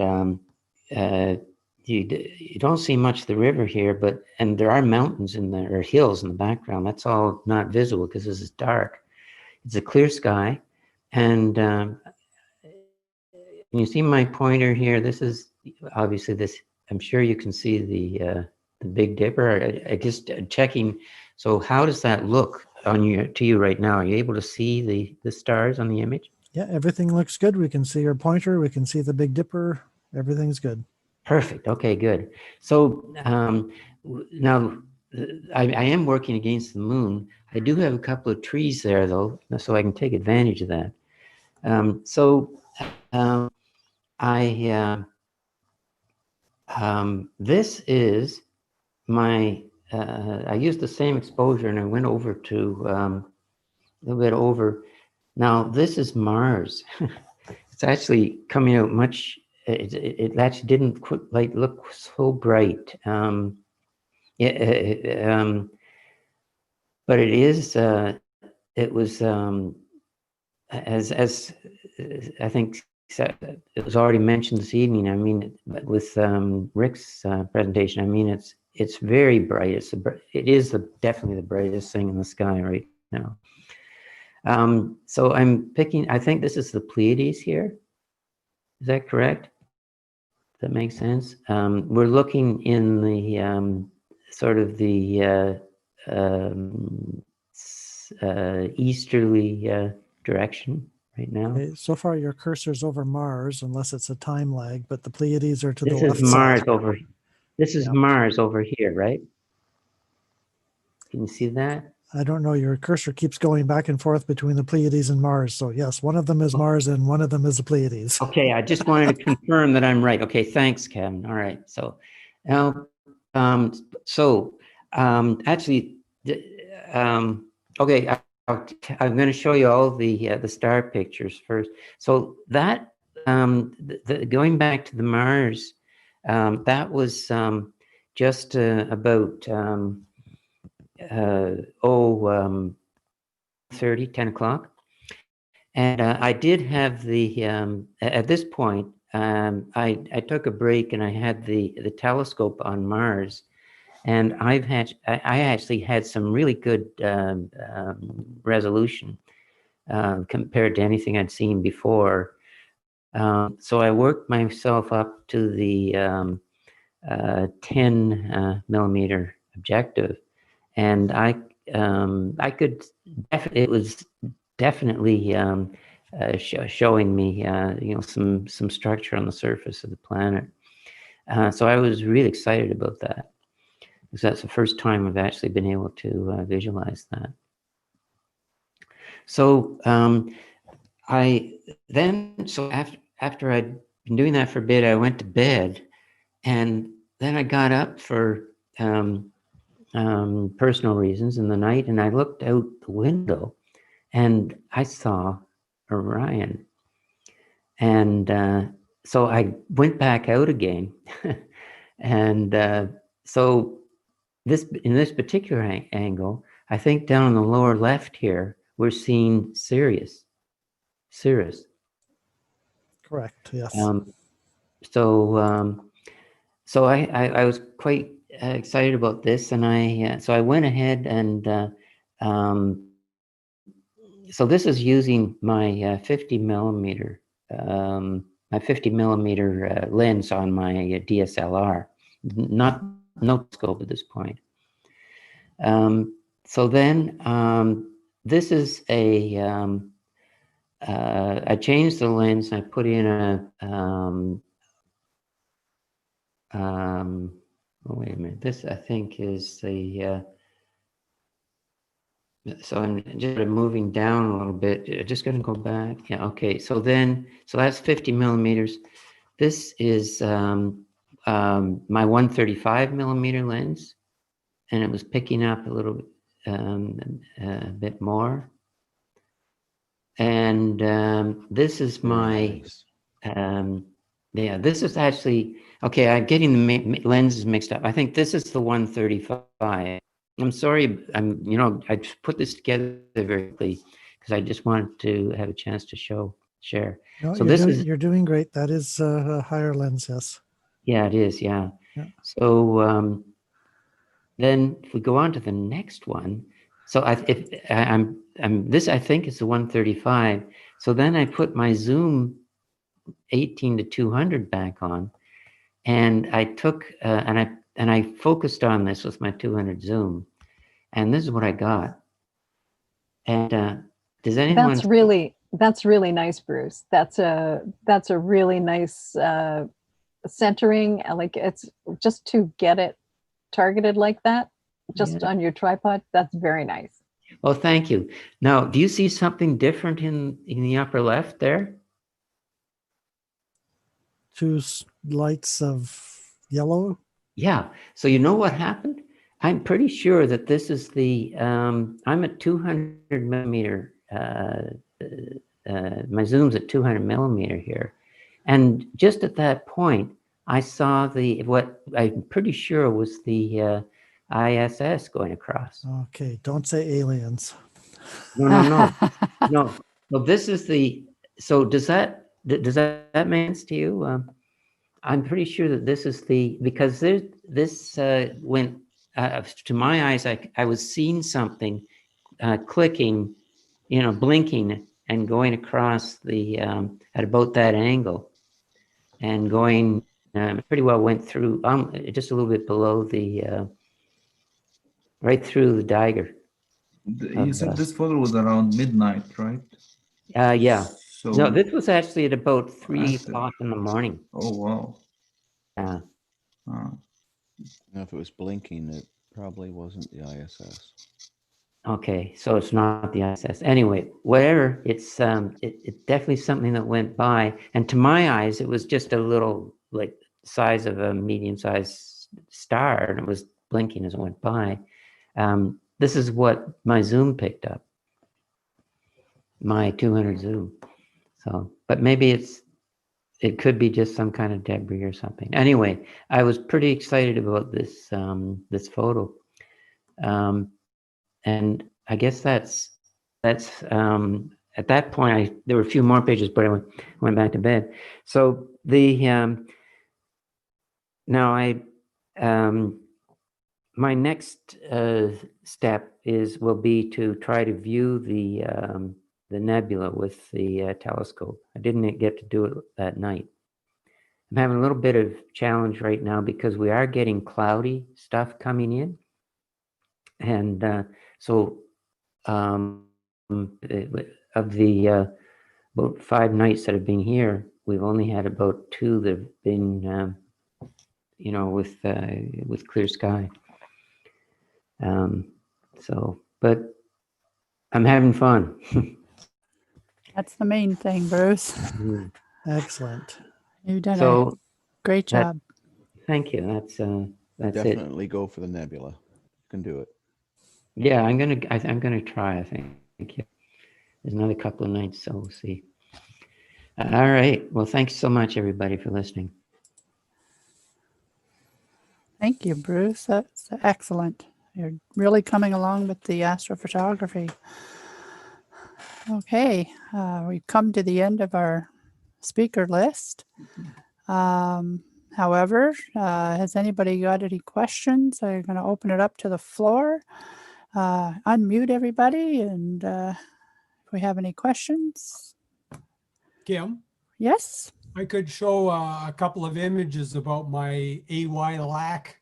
G: you don't see much of the river here, and there are mountains in there, or hills in the background. That's all not visible because this is dark. It's a clear sky, and you see my pointer here. This is obviously this. I'm sure you can see the Big Dipper. I just checking. So how does that look to you right now? Are you able to see the stars on the image?
B: Yeah, everything looks good. We can see your pointer. We can see the Big Dipper. Everything's good.
G: Perfect. Okay, good. So now I am working against the moon. I do have a couple of trees there, though, so I can take advantage of that. This is my, I used the same exposure, and I went over to a little bit over. Now, this is Mars. It's actually coming out much, it actually didn't look so bright. But it is, it was, as I think it was already mentioned this evening, I mean, with Rick's presentation, I mean, it's very bright. It is definitely the brightest thing in the sky right now. So I'm picking, I think this is the Pleiades here. Is that correct? Does that make sense? We're looking in the sort of the easterly direction right now.
B: Okay, so far, your cursor's over Mars, unless it's a time lag, but the Pleiades are to the
G: This
B: left
G: is Mars
B: side.
G: over. This is
B: Yeah.
G: Mars over here, right? Can you see that?
B: I don't know. Your cursor keeps going back and forth between the Pleiades and Mars. So yes, one of them is Mars and one of them is the Pleiades.
G: Okay, I just wanted to confirm that I'm right. Okay, thanks, Kevin. All right, so now, actually, okay, I'm going to show you all the star pictures first. So that going back to the Mars, that was just about 10 o'clock. And I did have the, at this point, I took a break and I had the telescope on Mars. And I actually had some really good resolution compared to anything I'd seen before. So I worked myself up to the 10 millimeter objective, and I could it was definitely showing me some structure on the surface of the planet. So I was really excited about that, because that's the first time I've actually been able to visualize that. So after I'd been doing that for a bit, I went to bed, and then I got up for personal reasons in the night, and I looked out the window, and I saw Orion. And so I went back out again, and so in this particular angle, I think down in the lower left here, we're seeing Sirius.
B: Correct. Yes.
G: So I was quite excited about this, and so I went ahead and so this is using my 50 millimeter lens on my DSLR, not no scope at this point. So then this is I changed the lens. I put in oh, wait a minute. This I think is the. So I'm just moving down a little bit. Just going to go back. Yeah. Okay. So that's 50 millimeters. This is my 135 millimeter lens, and it was picking up a little bit, a bit more. And this is my, yeah, this is actually, okay, I'm getting the lenses mixed up. I think this is the 135. I'm sorry, I put this together very quickly because I just wanted to have a chance to share.
B: No,
G: So
B: you're doing great. That is a higher lens, yes.
G: Yeah, it is, yeah. So then if we go on to the next one, so this I think is the 135. So then I put my zoom 18 to 200 back on, and I took and I focused on this with my 200 zoom, and this is what I got. And does anyone?
F: That's really nice, Bruce. That's a really nice centering. Like, it's just to get it targeted like that, just on your tripod. That's very nice.
G: Well, thank you. Now, do you see something different in the upper left there?
B: Two lights of yellow.
G: Yeah. So you know what happened? I'm pretty sure that this is the, I'm at 200 millimeter, my zoom's at 200 millimeter here. And just at that point, I saw what I'm pretty sure was the ISS going across.
B: Okay, don't say aliens.
G: No. Well, this is so does that make sense to you? I'm pretty sure that this is because this went, to my eyes, I was seeing something clicking, blinking and going across at about that angle, and going pretty well went through just a little bit below right through the dagger.
H: You said this photo was around midnight, right?
G: Yeah.
H: So
G: No, this was actually at about 3 o'clock in the morning.
H: Oh, wow.
G: Yeah.
E: Now, if it was blinking, it probably wasn't the ISS.
G: Okay, so it's not the ISS. Anyway, whatever, it's definitely something that went by. And to my eyes, it was just a little, like, size of a medium-sized star, and it was blinking as it went by. This is what my zoom picked up, my 200 zoom. So, but maybe it's it could be just some kind of debris or something. Anyway, I was pretty excited about this this photo, and I guess that's at that point there were a few more pages, but I went back to bed. So the now my next step will be to try to view the nebula with the telescope. I didn't get to do it that night. I'm having a little bit of challenge right now because we are getting cloudy stuff coming in. And so of the about 5 nights that have been here, we've only had about 2 that have been, you know, with clear sky. But I'm having fun.
A: That's the main thing, Bruce.
B: Excellent.
A: You've done a great job.
G: Thank you. That's it.
E: Definitely go for the nebula. You can do it.
G: Yeah, I'm gonna try. I think. There's another couple of nights, so we'll see. All right. Well, thanks so much, everybody, for listening.
A: Thank you, Bruce. That's excellent. You're really coming along with the astrophotography. Okay, we've come to the end of our speaker list. However, has anybody got any questions? I'm going to open it up to the floor. Unmute everybody, and if we have any questions.
C: Kim?
A: Yes?
C: I could show a couple of images about my AY-LAC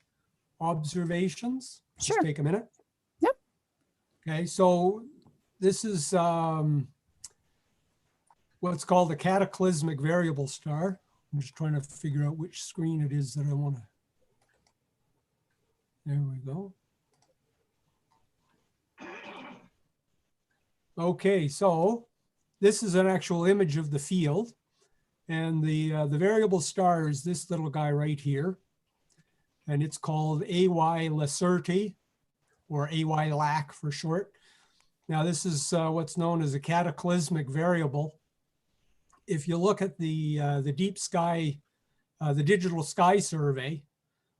C: observations.
A: Sure.
C: Just take a minute.
A: Yep.
C: Okay, so this is what's called a cataclysmic variable star. I'm just trying to figure out which screen it is that I want to. There we go. Okay, so this is an actual image of the field. And the variable star is this little guy right here. And it's called AY-Lacerti, or AY-LAC for short. Now this is what's known as a cataclysmic variable. If you look at the deep sky, the digital sky survey,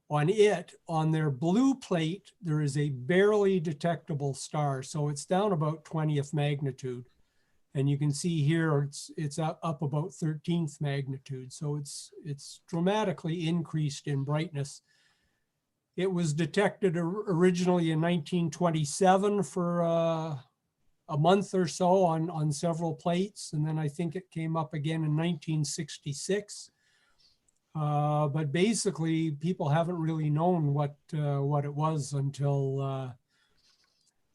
C: on their blue plate, there is a barely detectable star. So it's down about 20th magnitude. And you can see here it's up about 13th magnitude. So it's dramatically increased in brightness. It was detected originally in 1927 for a month or so on several plates. And then I think it came up again in 1966. But basically, people haven't really known what it was until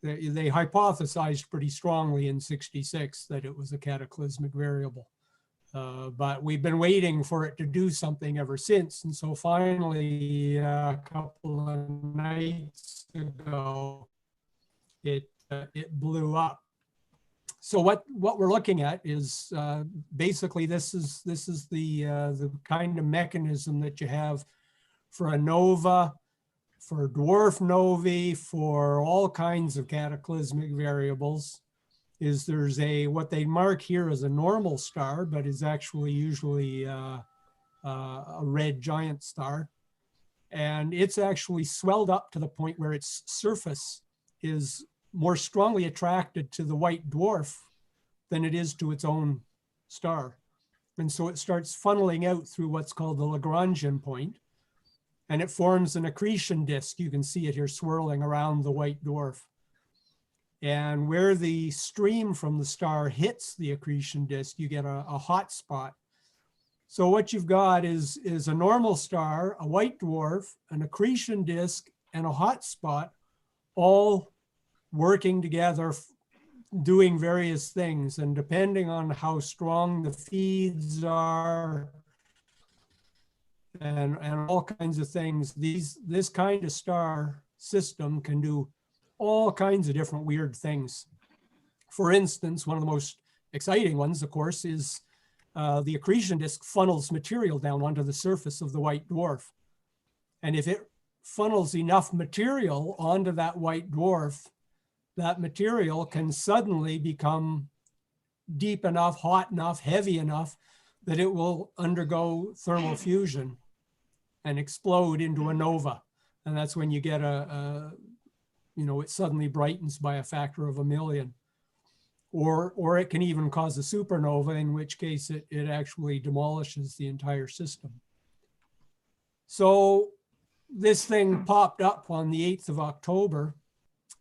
C: they hypothesized pretty strongly in '66 that it was a cataclysmic variable. But we've been waiting for it to do something ever since. And so finally, a couple of nights ago, it blew up. So what we're looking at is basically this is the kind of mechanism that you have for a nova, for dwarf novae, for all kinds of cataclysmic variables. Is there's what they mark here as a normal star, but is actually usually a red giant star. And it's actually swelled up to the point where its surface is more strongly attracted to the white dwarf than it is to its own star. And so it starts funneling out through what's called the Lagrangian point, and it forms an accretion disk. You can see it here swirling around the white dwarf. And where the stream from the star hits the accretion disk, you get a hot spot. So what you've got is a normal star, a white dwarf, an accretion disk, and a hot spot, all working together, doing various things. And depending on how strong the feeds are and all kinds of things, this kind of star system can do all kinds of different weird things. For instance, one of the most exciting ones, of course, is the accretion disk funnels material down onto the surface of the white dwarf. And if it funnels enough material onto that white dwarf, that material can suddenly become deep enough, hot enough, heavy enough that it will undergo thermal fusion and explode into a nova. And that's when you get it suddenly brightens by a factor of 1,000,000. Or it can even cause a supernova, in which case it actually demolishes the entire system. So this thing popped up on the 8th of October,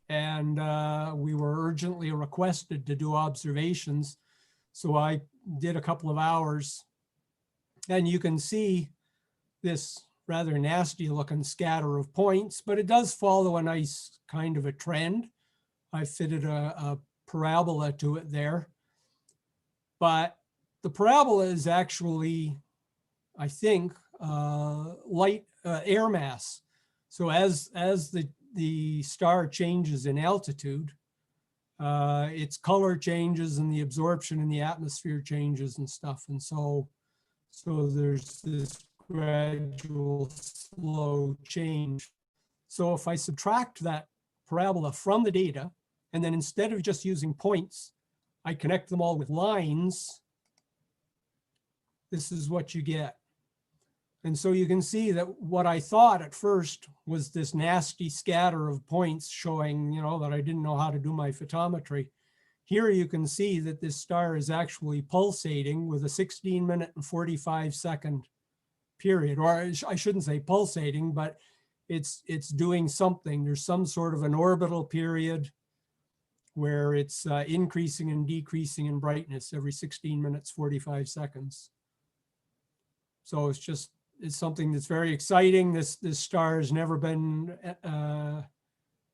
C: and we were urgently requested to do observations. So I did a couple of hours, and you can see this rather nasty looking scatter of points, but it does follow a nice kind of a trend. I fitted a parabola to it there, but the parabola is actually, I think, light air mass. So as the star changes in altitude, its color changes and the absorption in the atmosphere changes and stuff. And so there's this gradual slow change. So if I subtract that parabola from the data, and then instead of just using points, I connect them all with lines, this is what you get. And so you can see that what I thought at first was this nasty scatter of points showing, that I didn't know how to do my photometry. Here you can see that this star is actually pulsating with a 16-minute and 45-second period, or I shouldn't say pulsating, but it's doing something. There's some sort of an orbital period where it's increasing and decreasing in brightness every 16 minutes, 45 seconds. So it's something that's very exciting. This star has never been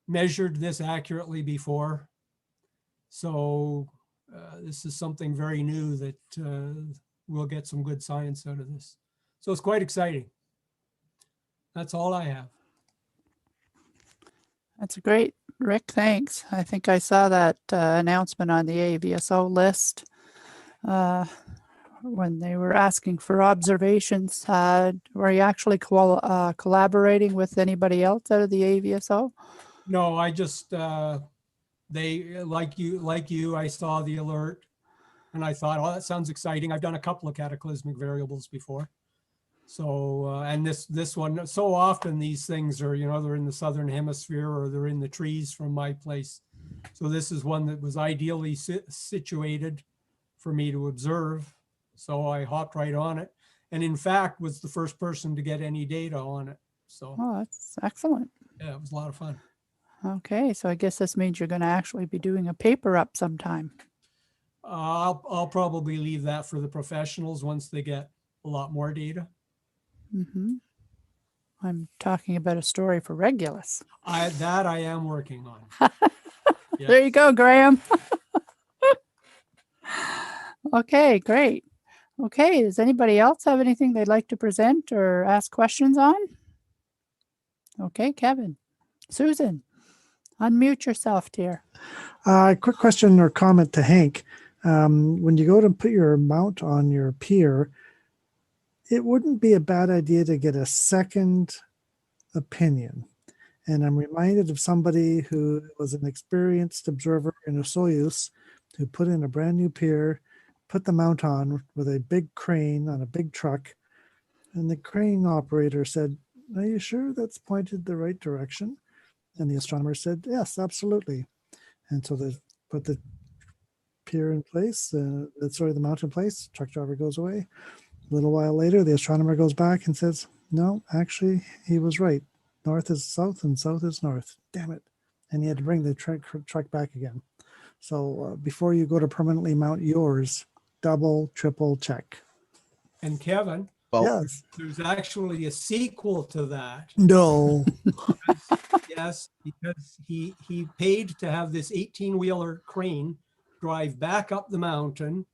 C: measured this accurately before. So this is something very new that we'll get some good science out of this. So it's quite exciting. That's all I have.
A: That's great, Rick. Thanks. I think I saw that announcement on the AVSO list when they were asking for observations. Were you actually collaborating with anybody else out of the AVSO?
C: No, I just they like you. I saw the alert, and I thought, oh, that sounds exciting. I've done a couple of cataclysmic variables before. So, and this one, so often these things are, they're in the southern hemisphere or they're in the trees from my place. So this is one that was ideally situated for me to observe. So I hopped right on it. And in fact, was the first person to get any data on it. So,
A: oh, that's excellent.
C: Yeah, it was a lot of fun.
A: Okay, so I guess this means you're going to actually be doing a paper up sometime.
C: I'll probably leave that for the professionals once they get a lot more data.
A: Mm-hmm. I'm talking about a story for Regulus.
C: That I am working on. Yes.
A: There you go, Graham. Okay, great. Okay, does anybody else have anything they'd like to present or ask questions on? Okay, Kevin. Susan, unmute yourself, dear.
B: Quick question or comment to Hank. When you go to put your mount on your pier, it wouldn't be a bad idea to get a second opinion. And I'm reminded of somebody who was an experienced observer in a Soyuz who put in a brand new pier, put the mount on with a big crane on a big truck. And the crane operator said, "Are you sure that's pointed the right direction?" And the astronomer said, "Yes, absolutely." And so they put the pier in place, the mount in place, truck driver goes away. A little while later, the astronomer goes back and says, "No, actually, he was right. North is south and south is north. Damn it." And he had to bring the truck back again. So before you go to permanently mount yours, double, triple check.
C: And Kevin,
B: Yes.
C: There's actually a sequel to that.
B: No.
C: Yes, because he paid to have this 18-wheeler crane drive back up the mountain,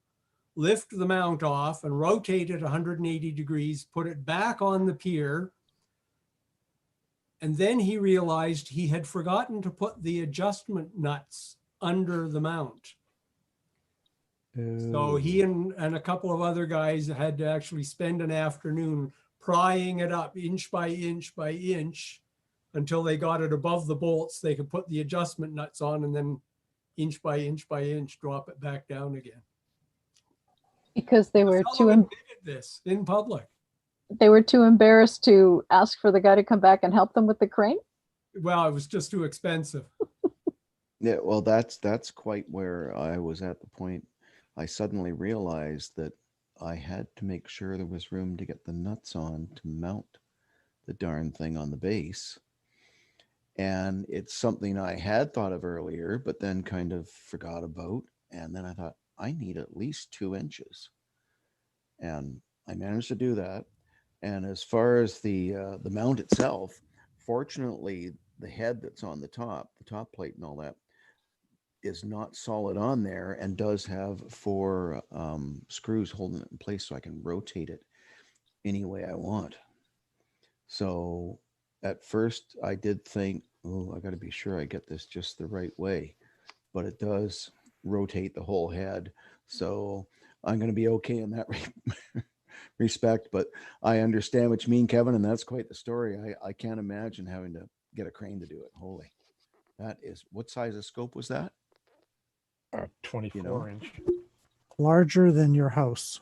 C: lift the mount off and rotate it 180 degrees, put it back on the pier. And then he realized he had forgotten to put the adjustment nuts under the mount. So he and a couple of other guys had to actually spend an afternoon prying it up inch by inch by inch until they got it above the bolts. They could put the adjustment nuts on and then inch by inch by inch drop it back down again.
F: Because they were
C: The
F: too
C: fellow admitted this in public.
F: embarrassed to ask for the guy to come back and help them with the crane.
C: Well, it was just too expensive.
E: Yeah, well, that's quite where I was at the point. I suddenly realized that I had to make sure there was room to get the nuts on to mount the darn thing on the base. And it's something I had thought of earlier, but then kind of forgot about. And then I thought, I need at least 2 inches. And I managed to do that. And as far as the mount itself, fortunately, the head that's on the top plate and all that, is not solid on there and does have 4 screws holding it in place so I can rotate it any way I want. So at first I did think, oh, I got to be sure I get this just the right way, but it does rotate the whole head. So I'm going to be okay in that respect, but I understand what you mean, Kevin. And that's quite the story. I can't imagine having to get a crane to do it. Holy, that is, what size of scope was that?
I: 24 inch.
B: Larger than your house.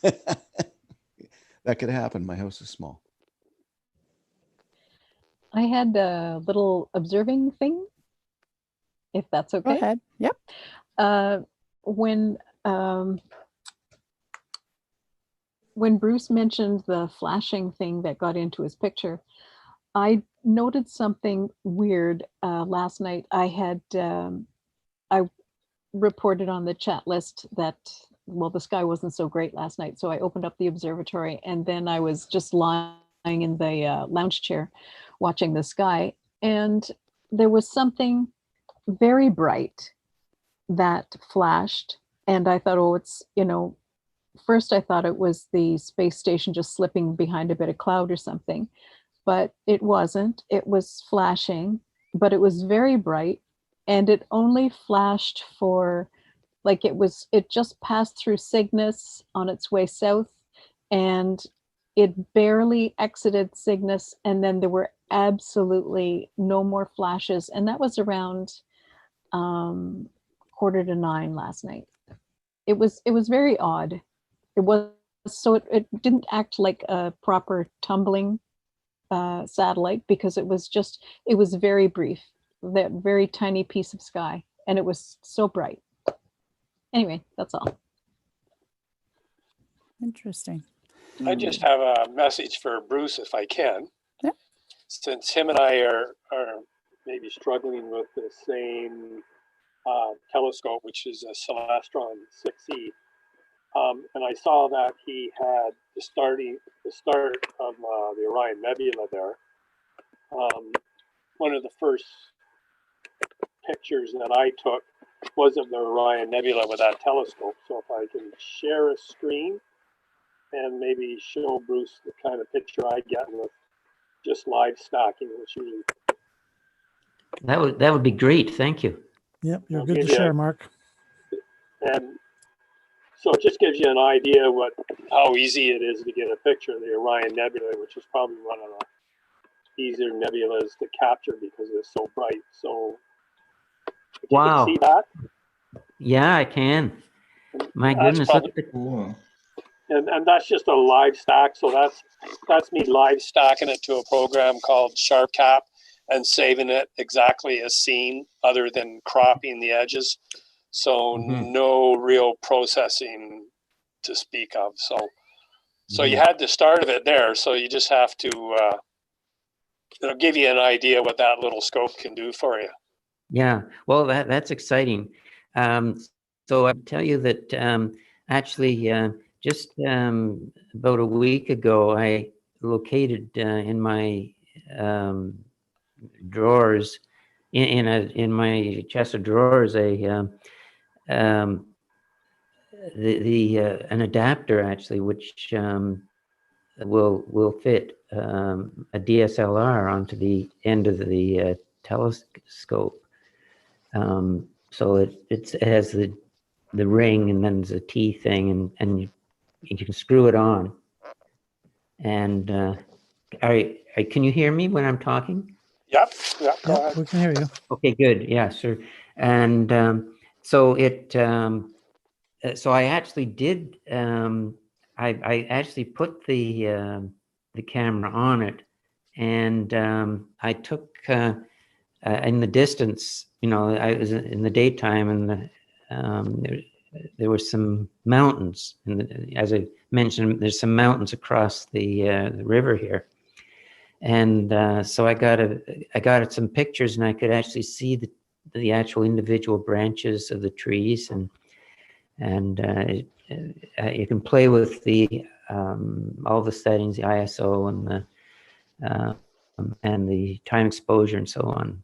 E: That could happen. My house is small.
F: I had a little observing thing, if that's okay.
A: Go ahead. Yep.
F: When Bruce mentioned the flashing thing that got into his picture, I noted something weird last night. I reported on the chat list that, well, the sky wasn't so great last night. So I opened up the observatory and then I was just lying in the lounge chair watching the sky. And there was something very bright that flashed. And I thought, oh, it's, first I thought it was the space station just slipping behind a bit of cloud or something, but it wasn't. It was flashing, but it was very bright. And it only flashed for, it just passed through Cygnus on its way south, and it barely exited Cygnus, and then there were absolutely no more flashes. And that was around 8:45 last night. It was very odd. It was, so it didn't act like a proper tumbling satellite, because it was very brief. That very tiny piece of sky, and it was so bright. Anyway, that's all.
A: Interesting.
I: I just have a message for Bruce, if I can.
A: Yeah.
I: Since him and I are maybe struggling with the same telescope, which is a Celestron 6E, and I saw that he had the start of the Orion Nebula there. One of the first pictures that I took was of the Orion Nebula with that telescope. So if I can share a screen and maybe show Bruce the kind of picture I get with just live stacking, which usually.
G: That would be great. Thank you.
B: Yep, you're good to share, Mark.
I: And so it just gives you an idea how easy it is to get a picture of the Orion Nebula, which is probably one of the easier nebulas to capture because it's so bright. So
G: wow.
I: You can see that?
G: Yeah, I can. My goodness.
H: Cool.
I: And that's just a live stack. So that's me live stacking it to a program called SharpCap and saving it exactly as seen, other than cropping the edges. So no real processing to speak of. So you had the start of it there. So you just have to, it'll give you an idea what that little scope can do for you.
G: Yeah, well, that's exciting. So I'll tell you that actually just about a week ago, I located in my drawers, in my chest of drawers, an adapter actually, which will fit a DSLR onto the end of the telescope. So it has the ring, and then there's a T thing, and you can screw it on. And can you hear me when I'm talking?
I: Yep. Go ahead.
B: We can hear you.
G: Okay, good. Yeah, sure. And so it so I actually did. I actually put the camera on it, and I took in the distance. You know, I was in the daytime, and there were some mountains, and as I mentioned, there's some mountains across the river here, and so I got some pictures, and I could actually see the actual individual branches of the trees, and you can play with the all the settings, the ISO and the time exposure and so on.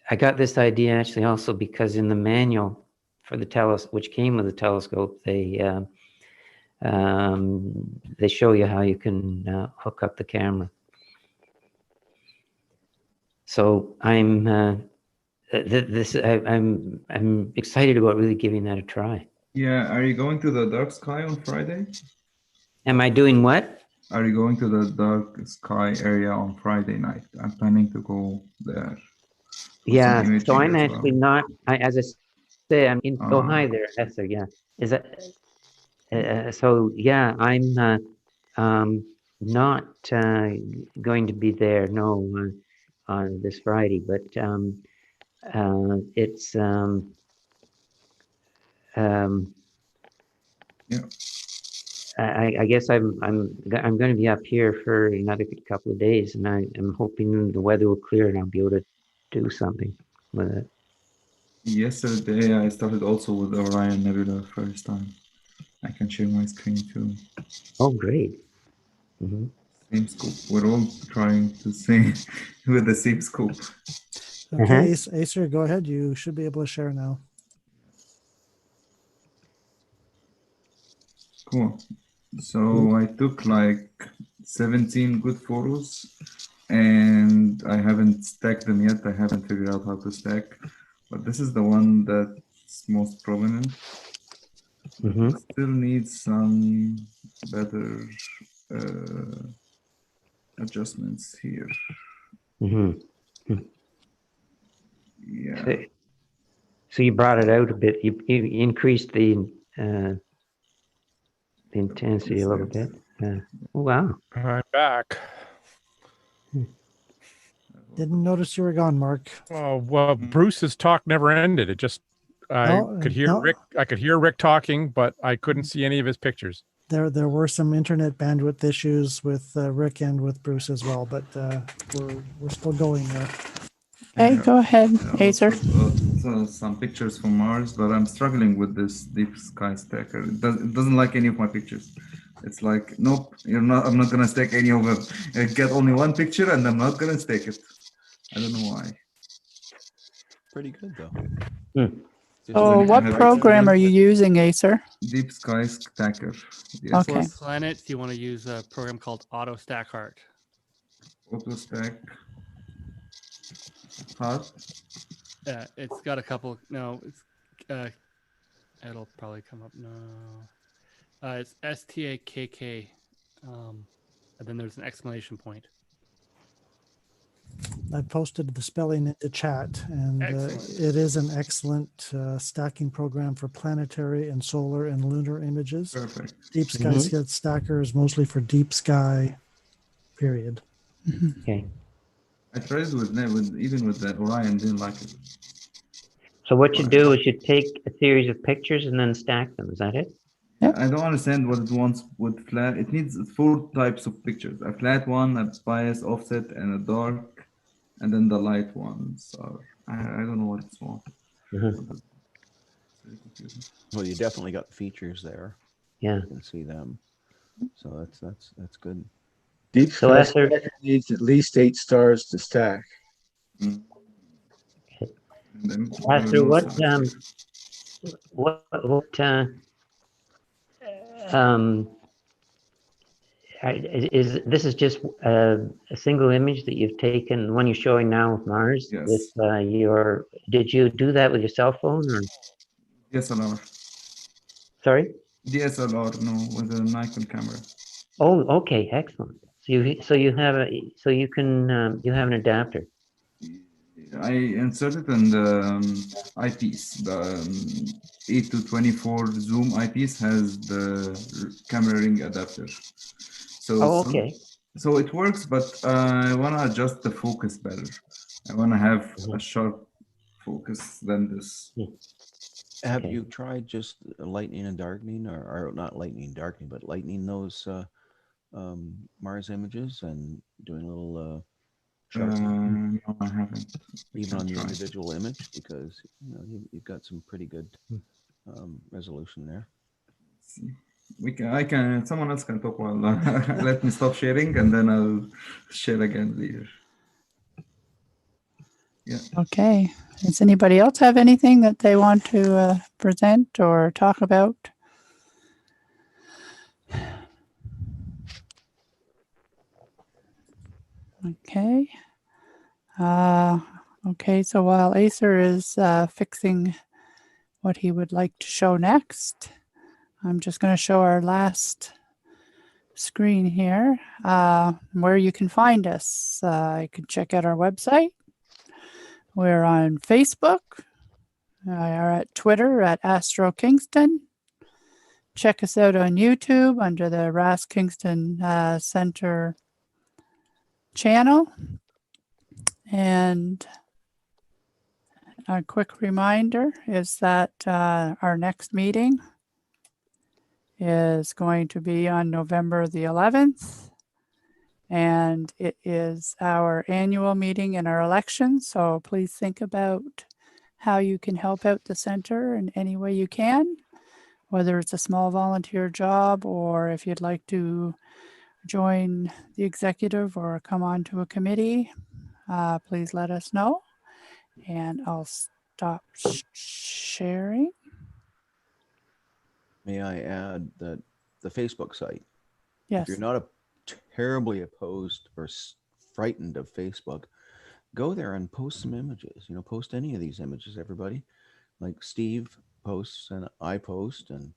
G: I got this idea actually also because in the manual for the which came with the telescope, they show you how you can hook up the camera. So I'm excited about really giving that a try.
H: Yeah, are you going to the dark sky on Friday?
G: Am I doing what?
H: Are you going to the dark sky area on Friday night? I'm planning to go there.
G: Yeah, so I'm actually not. As I say, I'm in. Oh, hi there, Esther. Yeah, is that? So yeah, I'm not going to be there. No, on this Friday, but it's
H: yeah.
G: I guess I'm going to be up here for another couple of days, and I'm hoping the weather will clear and I'll be able to do something with it.
H: Yesterday I started also with Orion Nebula first time. I can share my screen too.
G: Oh, great. Mm-hmm.
H: Same scope. We're all trying to sing with the same scope.
B: Okay, Acer, go ahead. You should be able to share now.
H: Cool. So I took like 17 good photos and I haven't stacked them yet. I haven't figured out how to stack, but this is the one that's most prominent.
G: Mm-hmm.
H: Still needs some better adjustments here.
G: Mm-hmm.
H: Yeah.
G: So you brought it out a bit. You increased the intensity a little bit. Oh, wow.
J: I'm back.
B: Didn't notice you were gone, Mark.
J: Oh, well, Bruce's talk never ended. It just I could hear Rick talking, but I couldn't see any of his pictures.
B: There were some internet bandwidth issues with Rick and with Bruce as well, but we're still going there.
A: Okay, go ahead, Acer.
H: Some pictures from Mars, but I'm struggling with this deep sky stacker. It doesn't like any of my pictures. It's like, nope, I'm not gonna stack any of them. I get only one picture and I'm not gonna stack it. I don't know why.
E: Pretty good though.
A: So what program are you using, Acer?
H: Deep Sky Stacker. Yes.
A: Okay.
K: For planets, you want to use a program called Auto Stack Heart.
H: Auto Stack Heart.
K: Yeah, it's got a couple. No, it's it'll probably come up. No, it's STAKK, and then there's an exclamation point.
B: I posted the spelling into chat, and it is an excellent stacking program for planetary and solar and lunar images.
H: Perfect.
B: Deep Sky Stacker is mostly for deep sky, period.
G: Okay.
H: I tried even with the Orion, didn't like it.
G: So what you do is you take a series of pictures and then stack them. Is that it?
B: Yep.
H: I don't understand what it wants with flat. It needs 4 types of pictures: a flat one, a bias, offset, and a dark, and then the light ones are. I don't know what it's for.
E: Well, you definitely got features there.
G: Yeah,
E: you can see them. So that's good.
L: Deep Sky Stacker needs at least 8 stars to stack.
G: Arthur, this is just a single image that you've taken, the one you're showing now of Mars?
H: Yes.
G: With did you do that with your cell phone or?
H: DSLR.
G: Sorry?
H: DSLR, no, with a Nikon camera.
G: Oh, okay, excellent. So you have an adapter.
H: I inserted in the eyepiece. The 8 to 24 zoom eyepiece has the camera ring adapter. So
G: Oh, okay.
H: so it works, but I want to adjust the focus better. I want to have a sharp focus than this.
E: Have you tried just lightening and darkening, or not lightening and darkening, but lightening those Mars images and doing a little sharpening?
H: No, I haven't.
E: Even on the individual image, because you've got some pretty good resolution there.
H: I can. Someone else can talk while let me stop sharing, and then I'll share again later. Yeah.
A: Okay. Does anybody else have anything that they want to present or talk about? Okay. Okay, so while Acer is fixing what he would like to show next, I'm just going to show our last screen here, where you can find us. You can check out our website. We're on Facebook. We are at Twitter at Astro-Kingston. Check us out on YouTube under the RASC-Kingston Centre channel. And a quick reminder is that our next meeting is going to be on November the 11th. And it is our annual meeting in our election. So please think about how you can help out the center in any way you can, whether it's a small volunteer job or if you'd like to join the executive or come on to a committee, please let us know. And I'll stop sharing.
E: May I add that the Facebook site,
A: yes,
E: if you're not terribly opposed or frightened of Facebook, go there and post some images. Post any of these images, everybody. Like Steve posts and I post, and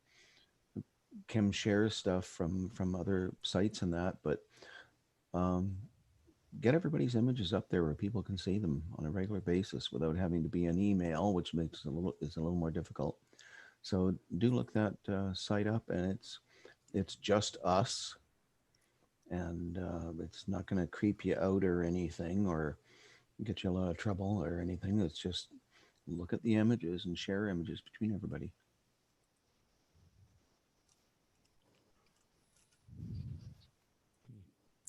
E: Kim shares stuff from other sites and that. But get everybody's images up there where people can see them on a regular basis without having to be an email, which makes it a little more difficult. So do look that site up, and it's just us, and it's not going to creep you out or anything or get you a lot of trouble or anything. It's just look at the images and share images between everybody.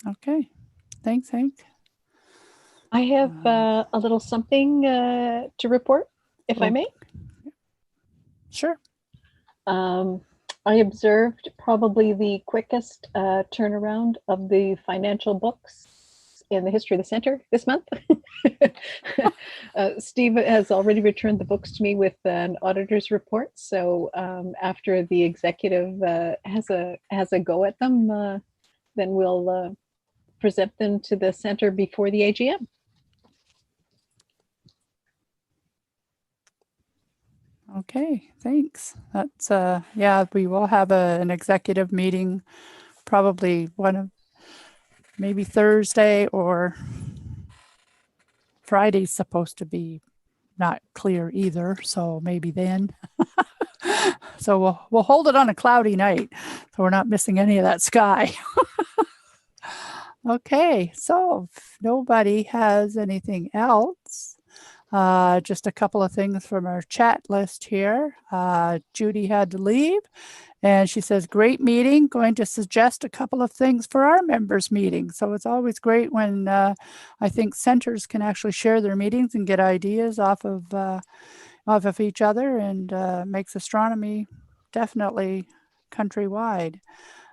A: Okay. Thanks, Hank.
F: I have a little something to report, if I may.
A: Sure.
F: I observed probably the quickest turnaround of the financial books in the history of the center this month. Steve has already returned the books to me with an auditor's report. So after the executive has a go at them, then we'll present them to the center before the AGM.
A: Okay, thanks. That's yeah, we will have an executive meeting, probably maybe Thursday, or Friday's supposed to be not clear either, so maybe then. So we'll hold it on a cloudy night, so we're not missing any of that sky. Okay, so if nobody has anything else, just a couple of things from our chat list here. Judy had to leave, and she says, great meeting, going to suggest a couple of things for our members meeting. So it's always great when I think centers can actually share their meetings and get ideas off of each other, and makes astronomy definitely countrywide.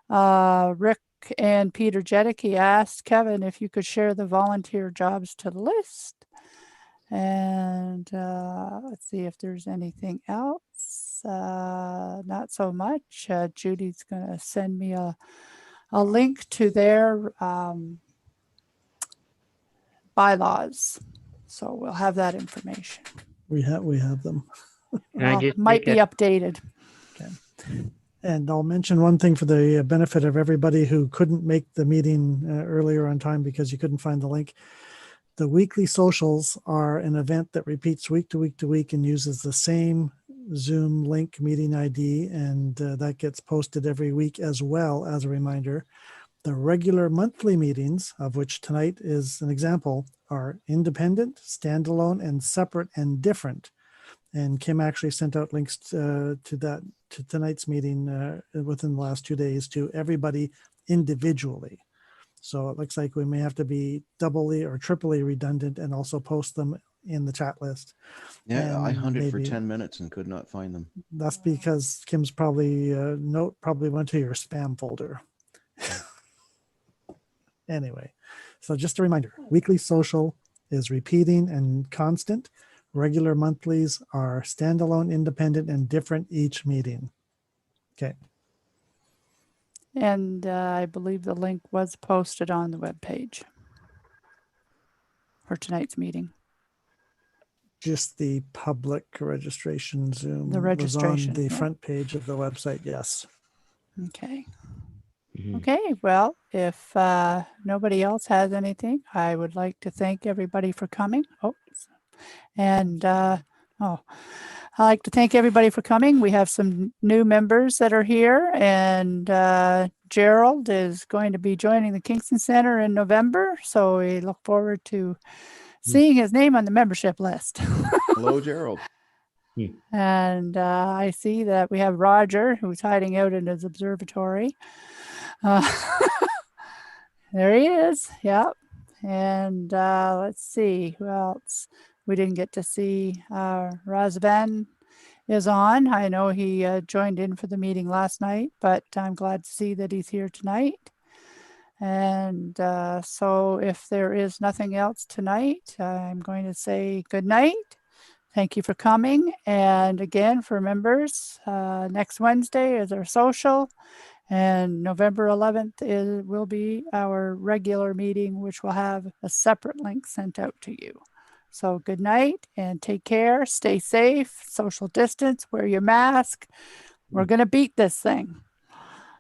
A: Rick and Peter Jedicke asked Kevin if you could share the volunteer jobs to the list. And let's see if there's anything else. Not so much. Judy's going to send me a link to their bylaws. So we'll have that information.
B: We have them.
A: Well, might be updated.
B: Okay. And I'll mention one thing for the benefit of everybody who couldn't make the meeting earlier on time because you couldn't find the link. The weekly socials are an event that repeats week to week to week and uses the same Zoom link meeting ID, and that gets posted every week as well as a reminder. The regular monthly meetings, of which tonight is an example, are independent, standalone, and separate and different. And Kim actually sent out links to tonight's meeting within the last 2 days to everybody individually. So it looks like we may have to be doubly or triply redundant and also post them in the chat list.
E: Yeah, I
B: And
E: hunted for
B: maybe
E: 10 minutes and could not find them.
B: that's because Kim's probably note probably went to your spam folder. Anyway, so just a reminder, weekly social is repeating and constant. Regular monthlies are standalone, independent, and different each meeting. Okay.
A: And I believe the link was posted on the webpage for tonight's meeting.
B: Just the public registration Zoom
A: The registration,
B: was on the
A: yeah.
B: front page of the website, yes.
A: Okay.
G: Mhm.
A: Okay, well, if nobody else has anything, I would like to thank everybody for coming. I'd like to thank everybody for coming. We have some new members that are here, and Gerald is going to be joining the Kingston Centre in November, so we look forward to seeing his name on the membership list.
E: Hello, Gerald.
A: And I see that we have Roger, who's hiding out in his observatory. There he is. Yep. And let's see who else we didn't get to see. Razvan is on. I know he joined in for the meeting last night, but I'm glad to see that he's here tonight. And so if there is nothing else tonight, I'm going to say good night. Thank you for coming. And again, for members, next Wednesday is our social. And November 11th will be our regular meeting, which will have a separate link sent out to you. So good night and take care. Stay safe, social distance, wear your mask. We're going to beat this thing.